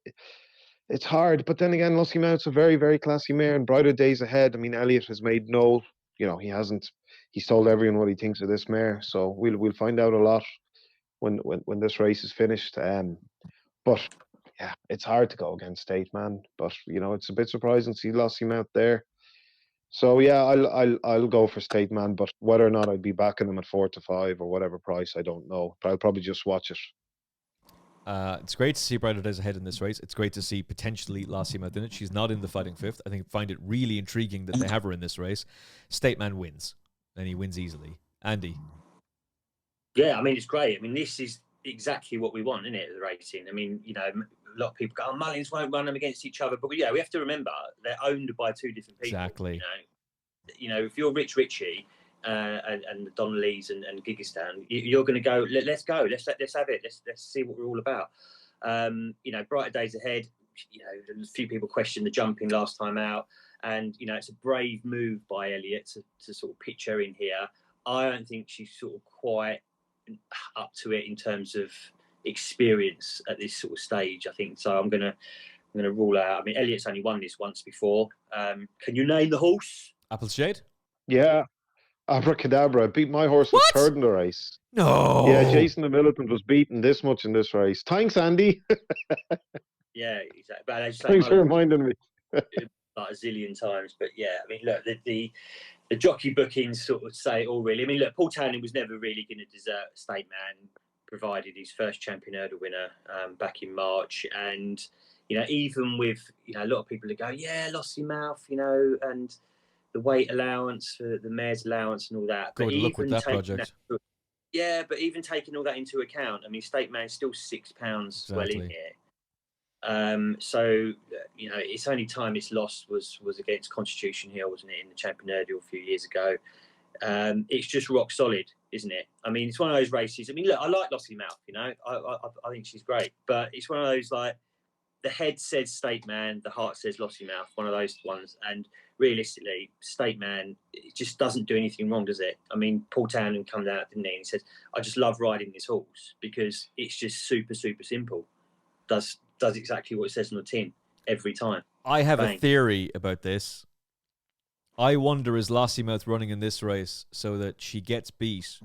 it's hard. But then again, Lossiemouth's a very, very classy mare and brighter days ahead. I mean, Elliot has made no, he's told everyone what he thinks of this mare. So we'll find out a lot when this race is finished. But yeah, it's hard to go against State Man. But it's a bit surprising to see Lossiemouth there. So yeah, I'll go for State Man, but whether or not I'd be backing them at 4 to 5 or whatever price, I don't know. But I'll probably just watch it. It's great to see brighter days ahead in this race. It's great to see potentially Lossiemouth in it. She's not in the fighting fifth. I find it really intriguing that they have her in this race. State Man wins, and he wins easily. Andy. Yeah, I mean, it's great. I mean, this is exactly what we want, isn't it, the racing? I mean, a lot of people go, Mullins won't run them against each other. But yeah, we have to remember they're owned by two different people. Exactly. If you're Rich Ritchie and the Donnellys and Gigastown, you're going to go, let's go. Let's have it. Let's see what we're all about. Brighter days ahead. A few people questioned the jumping last time out. And, it's a brave move by Elliot to sort of pitch her in here. I don't think she's sort of quite up to it in terms of experience at this sort of stage, I think. So I'm gonna rule out. I mean, Elliot's only won this once before. Can you name the horse? Appleshade? Yeah. Abracadabra. Beat my horse was third in the race. No. Yeah, Jason the Militant was beaten this much in this race. Thanks, Andy. Yeah, exactly. But Thanks for reminding me. Like a zillion times. But yeah, I mean, look, the jockey bookings sort of say it all, really. I mean, look, Paul Townley was never really going to desert State Man, provided his first champion hurdle winner back in March. And, even with, a lot of people that go, yeah, Lossiemouth, and the weight allowance, the mare's allowance and all that. Good luck with that project. But even taking all that into account, I mean, State Man's still £6 well in here. So, its only time it's lost was against Constitution Hill, wasn't it, in the Champion Hurdle a few years ago. It's just rock solid, isn't it? I mean, it's one of those races. I mean, look, I like Lossiemouth, I think she's great, but it's one of those, like, the head says State Man, the heart says Lossiemouth, one of those ones. And realistically, State Man, it just doesn't do anything wrong, does it? I mean, Paul Townley comes out, didn't he? And he says, I just love riding this horse because it's just super, super simple. Does exactly what it says on the tin every time. I have a theory about this. I wonder, is Lossiemouth running in this race so that she gets beat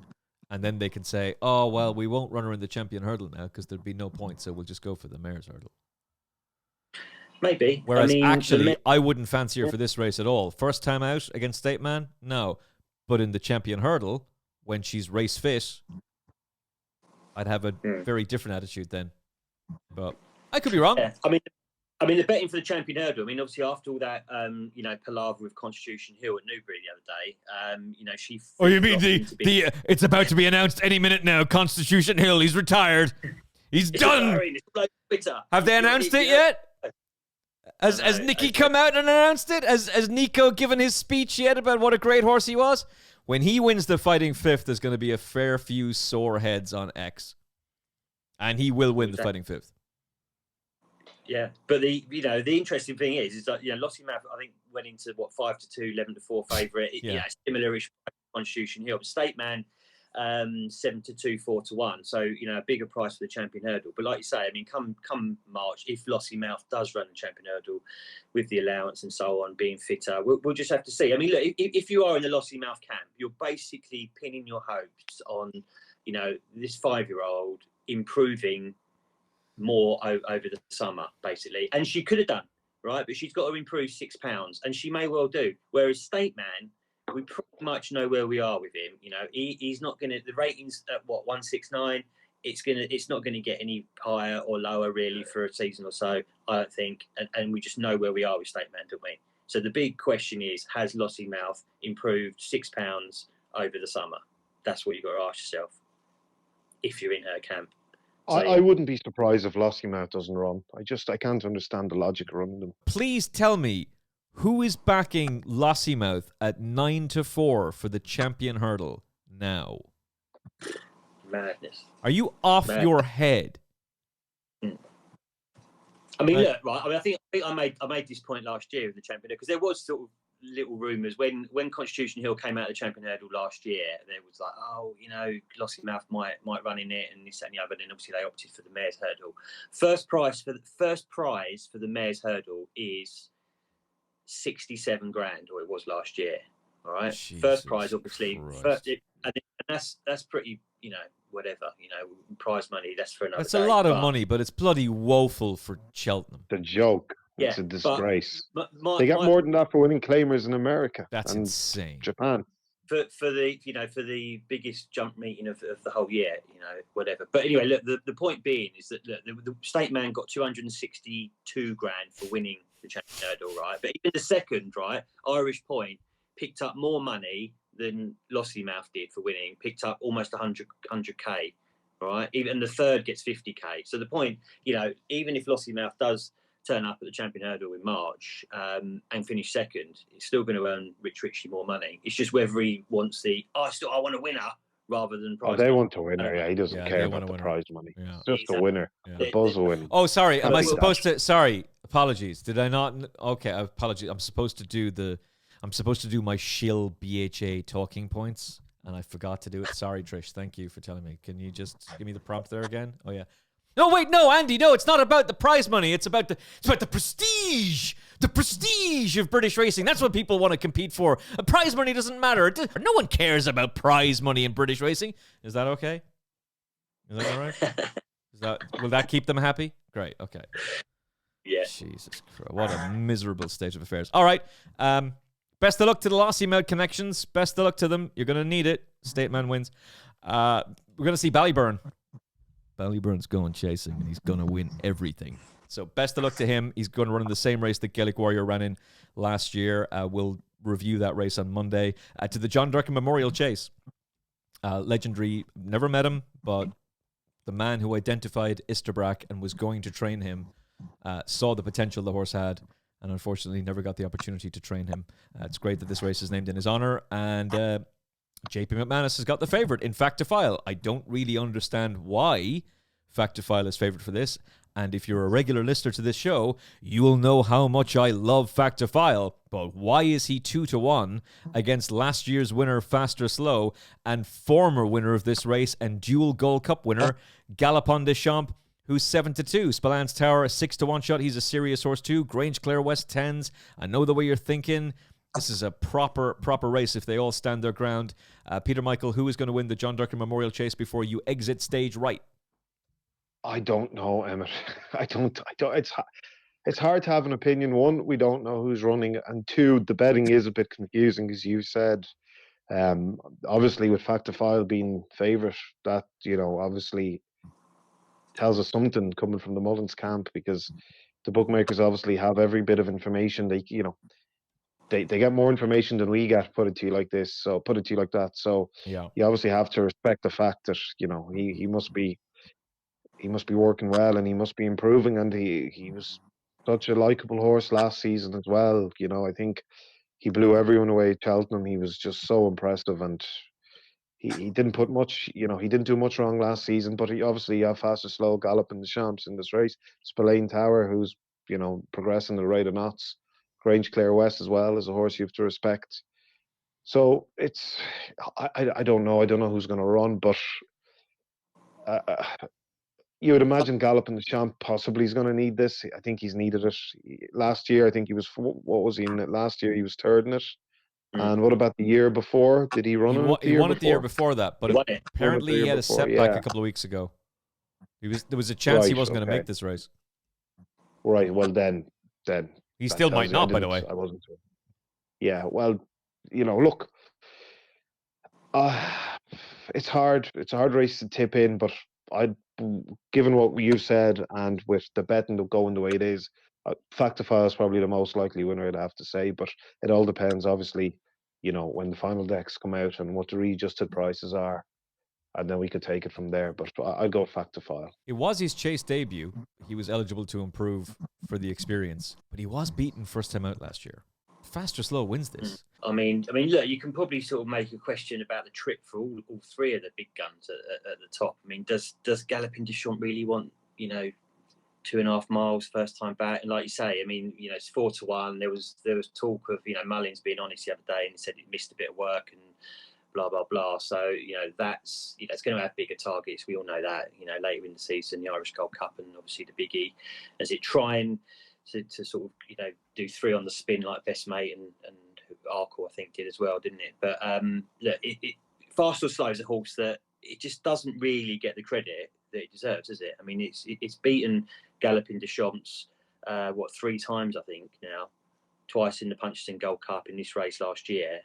and then they can say, oh, well, we won't run her in the Champion Hurdle now because there'd be no point, so we'll just go for the Mare's Hurdle. Maybe. Whereas actually, I wouldn't fancy her for this race at all. First time out against State Man? No. But in the Champion Hurdle, when she's race fit, I'd have a very different attitude then. But I could be wrong. Yeah. I mean, the betting for the Champion Hurdle, I mean, obviously after all that, palaver with Constitution Hill at Newbury the other day, she... Oh, you mean the it's about to be announced any minute now, Constitution Hill, he's retired. He's done. Have they announced it yet? Has Nicky come out and announced it? Has Nico given his speech yet about what a great horse he was? When he wins the fighting fifth, there's going to be a fair few sore heads on X. And he will win the fighting fifth. Yeah, but the interesting thing is that Lossiemouth, I think, went into 5 to 2, 11 to 4 favourite. Similar-ish Constitution Hill. But State Man, 7 to 2, 4 to 1. So a bigger price for the Champion Hurdle. But like you say, I mean, come March, if Lossiemouth does run the Champion Hurdle with the allowance and so on, being fitter, we'll just have to see. I mean, look, if you are in the Lossiemouth camp, you're basically pinning your hopes on this 5-year-old improving more over the summer, basically. And she could have done, right? But she's got to improve £6, and she may well do. Whereas State Man, we pretty much know where we are with him. He's not going to, the ratings at 169, it's not going to get any higher or lower really for a season or so, I don't think. And we just know where we are with State Man, don't we? So the big question is, has Lossiemouth improved £6 over the summer? That's what you've got to ask yourself if you're in her camp. So, I wouldn't be surprised if Lossiemouth doesn't run. I can't understand the logic of running them. Please tell me, who is backing Lossiemouth at 9 to 4 for the Champion Hurdle now? Madness. Are you off your head? I mean, look, right. I mean, I think I made this point last year with the Champion because there was sort of little rumours when Constitution Hill came out of the Champion Hurdle last year. There was like, oh, Lossiemouth might run in it and this and the other. Then obviously they opted for the Mayor's Hurdle. First prize for the Mayor's Hurdle is 67 grand, or it was last year. All right, Jesus first prize obviously, and that's pretty, whatever, prize money. That's for another. That's a lot of money, but it's bloody woeful for Cheltenham. The joke. Yeah, it's a disgrace. They got more than that for winning claimers in America. That's and insane. Japan. For the biggest jump meeting of the whole year, whatever. But anyway, look, the point being is that the state man got 262 grand for winning the Champion Hurdle, right? But even the second, right, Irish Point picked up more money than Lossiemouth did for winning. Picked up almost 100k, right? Even the third gets 50k. So the point, even if Lossiemouth does turn up at the Champion Hurdle in March and finish second, he's still going to earn richly more money. It's just whether he wants I want a winner rather than prize. They want a winner. Yeah, he doesn't care about the prize money. Yeah. Just a winner. Yeah. The buzz will win. Oh, sorry. Am I supposed to? Sorry. Apologies. Did I not? Okay. Apologies. I'm supposed to do my shill BHA talking points, and I forgot to do it. Sorry, Trish. Thank you for telling me. Can you just give me the prompt there again? Oh yeah. No, wait, no, Andy, no, it's not about the prize money. It's about the prestige. The prestige of British racing. That's what people want to compete for. Prize money doesn't matter. No one cares about prize money in British racing. Is that okay? Is that all right? Will that keep them happy? Great, okay. Yeah. Jesus Christ, what a miserable state of affairs. All right, best of luck to the Lossiemouth connections. Best of luck to them. You're going to need it. State man wins. We're going to see Ballyburn. Ballyburn's going chasing, and he's going to win everything. So best of luck to him. He's going to run in the same race that Gaelic Warrior ran in last year. We'll review that race on Monday. To the John Durkan Memorial Chase. Legendary, never met him, but the man who identified Isterbrack and was going to train him saw the potential the horse had, and unfortunately never got the opportunity to train him. It's great that this race is named in his honor, and JP McManus has got the favourite in Fact to File. I don't really understand why Fact to File is favourite for this. And if you're a regular listener to this show, you will know how much I love Fact to File. But why is he 2-1 against last year's winner, Faster Slow, and former winner of this race and dual Gold Cup winner, Galopin des Champs, who's 7-2. Spillane Tower, a 6-1 shot. He's a serious horse too. Grange Clare West 10s. I know the way you're thinking. This is a proper race if they all stand their ground. Peter Michael, who is going to win the John Durkan Memorial Chase before you exit stage right? I don't know, Emmet. I don't. It's hard to have an opinion. One, we don't know who's running, and two, the betting is a bit confusing, as you said. Obviously, with Fact to File being favourite, that obviously tells us something coming from the Mullins camp, because the bookmakers obviously have every bit of information. They get more information than we get. Put it to you like that. So yeah, you obviously have to respect the fact that he must be working well, and he must be improving, and he was such a likeable horse last season as well. I think he blew everyone away at Cheltenham. He was just so impressive, and he didn't put much, he didn't do much wrong last season, but he obviously Faster Slow, Galopin des Champs in this race. Spillane Tower, who's progressing the rate of knots. Grange Clare West as well is a horse you have to respect. So it's I don't know who's going to run, but you would imagine Galopin des Champs possibly is going to need this. I think he's needed it last year. I think he was, what was he in it last year? He was third in it. And what about the year before? Did he run it? He won it the year before that, but apparently he had a setback a couple of weeks ago. There was a chance he wasn't going to make this race. Right. Well, then he still might not. By the way, I wasn't. Yeah. Well, look, it's hard. It's a hard race to tip in, but given what you said, and with the betting going the way it is, Fact to File is probably the most likely winner, I'd have to say. But it all depends, obviously, when the final decks come out and what the readjusted prices are, and then we could take it from there. But I'd go Fact to File. It was his Chase debut. He was eligible to improve for the experience, but he was beaten first time out last year. Faster Slow wins this. I mean, look, you can probably sort of make a question about the trip for all three of the big guns at the top. I mean, does Galopin des Champs really want, 2.5 miles first time back, and like you say, I mean, it's 4-1. There was talk of Mullins being honest the other day, and he said he missed a bit of work and blah blah blah. So that's it's going to have bigger targets. We all know that. Later in the season, the Irish Gold Cup and obviously the Biggie, as it trying to sort of do 3 on the spin like Best Mate and Arkle I think did as well, didn't it? But look, Fast or Slow is a horse that it just doesn't really get the credit that it deserves, is it? I mean, it's beaten Galloping Deschamps 3 times I think now, twice in the Punchestown Gold Cup in this race last year,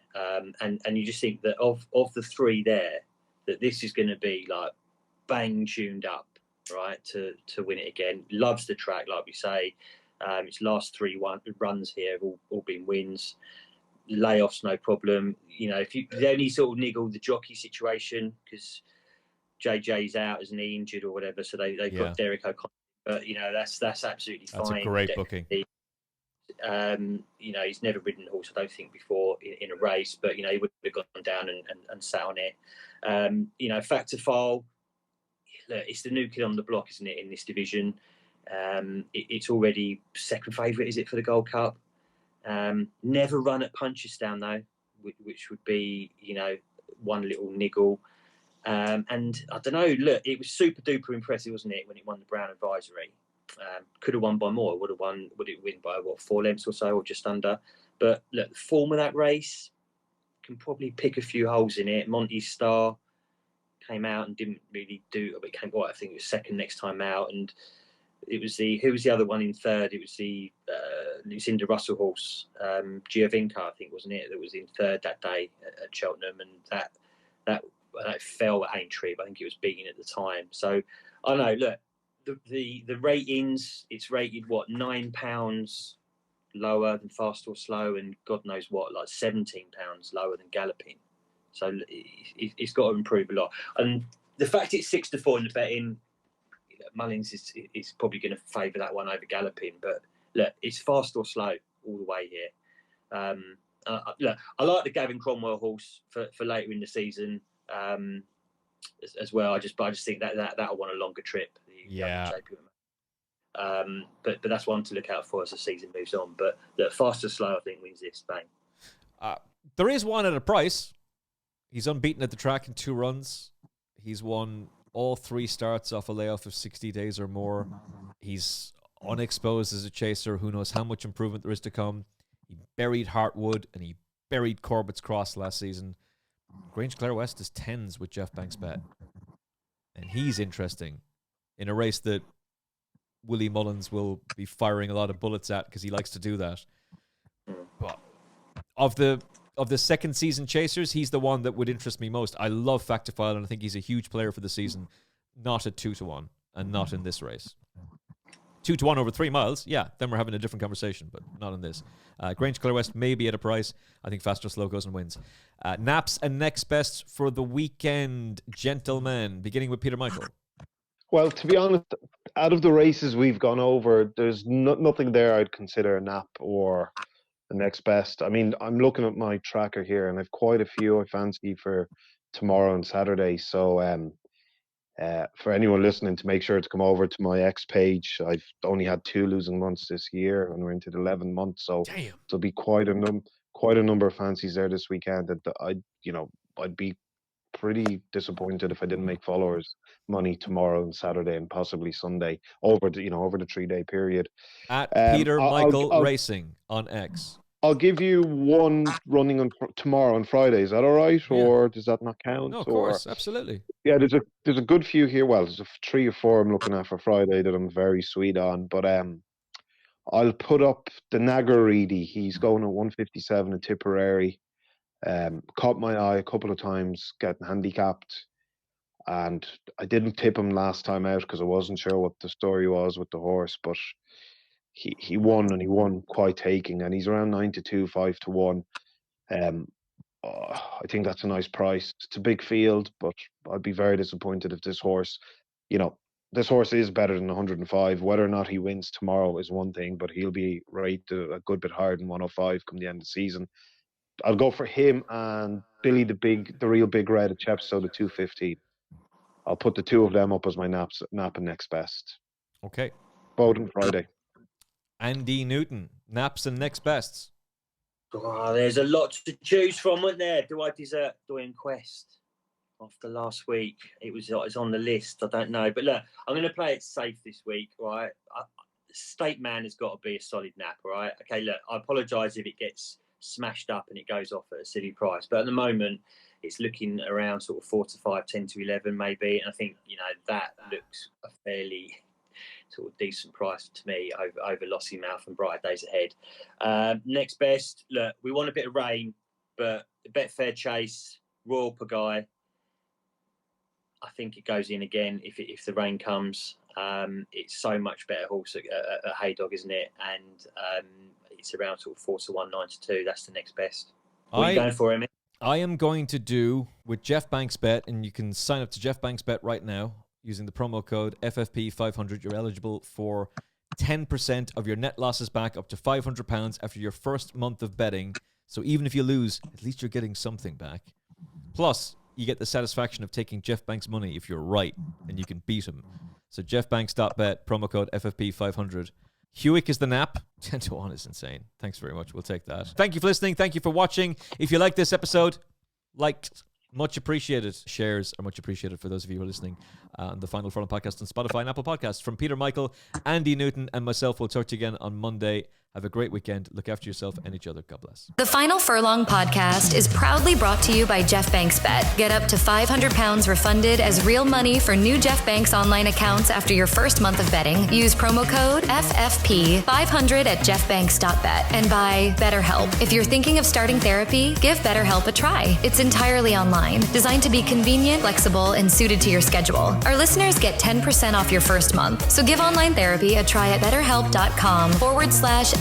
and you just think that of the 3 there, that this is going to be like bang tuned up, right, to win it again. Loves the track, like we say. Its last 3 runs here have all been wins. Layoffs, no problem. If you only sort of niggle the jockey situation because JJ's out, isn't he, injured or whatever, so they've got Derek O'Connor. But that's absolutely fine. That's a great booking. He's never ridden a horse, I don't think, before in a race, but he would have gone down and sat on it. Factor File, look, it's the new kid on the block, isn't it, in this division? It's already second favourite, is it, for the Gold Cup? Never run at Punchestown though, which would be one little niggle. And I don't know. Look, it was super duper impressive, wasn't it, when it won the Brown Advisory? Could have won by more. Would it win by 4 lengths or so, or just under? But look, the form of that race can probably pick a few holes in it. Monty Star came out and didn't really do. It came I think it was second next time out, and it was who was the other one in third? It was the Lucinda Russell horse, Giovinco, I think, wasn't it? That was in third that day at Cheltenham, and that fell at Aintree, but I think it was beaten at the time. So I know. Look, the ratings, it's rated £9 lower than Fast or Slow, and God knows what, like £17 lower than Galloping. So it's got to improve a lot. And the fact it's 6-4 in the betting, Mullins is probably going to favour that one over Galloping. But look, it's Fast or Slow all the way here. Look, I like the Gavin Cromwell horse for later in the season as well. I just think that'll want a longer trip. But that's one to look out for as the season moves on. But look, Fast or Slow, I think, wins this. Bang. There is one at a price. He's unbeaten at the track in 2 runs. He's won all 3 starts off a layoff of 60 days or more. He's unexposed as a chaser. Who knows how much improvement there is to come. He buried Hartwood and he buried Corbett's Cross last season. Grange Clare West is 10s with Jeff Banks bet. And he's interesting in a race that Willie Mullins will be firing a lot of bullets at because he likes to do that. But of the second season chasers, he's the one that would interest me most. I love Factifile, and I think he's a huge player for the season. Not at 2-1, and not in this race. 2-1 over 3 miles, yeah, then we're having a different conversation, but not in this. Grange Clare West may be at a price. I think Fast or Slow goes and wins. Naps and next best for the weekend, gentlemen, beginning with Peter Michael. Well, to be honest, out of the races we've gone over, there's nothing there I'd consider a nap or the next best. I mean, I'm looking at my tracker here, and I've quite a few I fancy for tomorrow and Saturday. So for anyone listening, to make sure to come over to my X page. I've only had 2 losing months this year, and we're into the 11th month. So there'll be quite a number of fancies there this weekend that I'd be pretty disappointed if I didn't make followers money tomorrow and Saturday and possibly Sunday over the 3-day period. At Peter Michael Racing on X. I'll give you one running on tomorrow and Friday. Is that all right, or does that not count? No, of course, absolutely. Yeah, there's a good few here. Well, there's 3 or 4 I'm looking at for Friday that I'm very sweet on. But I'll put up the Nagoridi. He's going at 157 in Tipperary. Caught my eye a couple of times getting handicapped, and I didn't tip him last time out because I wasn't sure what the story was with the horse, but he won, and he won quite taking, and he's around 9-2, 5-1. I think that's a nice price. It's a big field, but I'd be very disappointed if this horse is better than 105. Whether or not he wins tomorrow is one thing, but he'll be rated a good bit higher than 105 come the end of the season. I'll go for him and Billy the Real Big Red at Chepstow at 215. I'll put the 2 of them up as my nap and next best. Okay. Bowden Friday. Andy Newton, naps and next bests. Oh, there's a lot to choose from, isn't there? Do I desert doing Quest after last week? It's on the list. I don't know. But look, I'm going to play it safe this week, right? State Man has got to be a solid nap, right? Okay, look, I apologise if it gets smashed up and it goes off at a silly price. But at the moment, it's looking around sort of 4 to 5, 10 to 11 maybe. And I think, that looks a fairly sort of decent price to me over Lossiemouth and Brighter Days Ahead. Next best, look, we want a bit of rain, but the Betfair Chase, Royal Pagaille, I think it goes in again if the rain comes. It's so much better horse at Haydock, isn't it? And it's around sort of 4 to 1, 9 to 2. That's the next best. What are you going for, Emmet? I am going to do with Jeff Banks Bet, and you can sign up to Jeff Banks Bet right now using the promo code FFP500. You're eligible for 10% of your net losses back up to £500 after your first month of betting. So even if you lose, at least you're getting something back. Plus, you get the satisfaction of taking Jeff Banks' money if you're right and you can beat him. So jeffbanks.bet, promo code FFP500. Hewick is the nap. 10 to 1 is insane. Thanks very much. We'll take that. Thank you for listening. Thank you for watching. If you like this episode, much appreciated. Shares are much appreciated for those of you who are listening on the Final Furlong Podcast on Spotify and Apple Podcasts. From Peter, Michael, Andy Newton, and myself, we'll talk to you again on Monday. Have a great weekend. Look after yourself and each other. God bless. The Final Furlong Podcast is proudly brought to you by Jeff Banks Bet. Get up to £500 refunded as real money for new Jeff Banks online accounts after your first month of betting. Use promo code FFP500 at jeffbanks.bet. And by BetterHelp. If you're thinking of starting therapy, give BetterHelp a try. It's entirely online, designed to be convenient, flexible, and suited to your schedule. Our listeners get 10% off your first month. So give online therapy a try at betterhelp.com/FURLONG.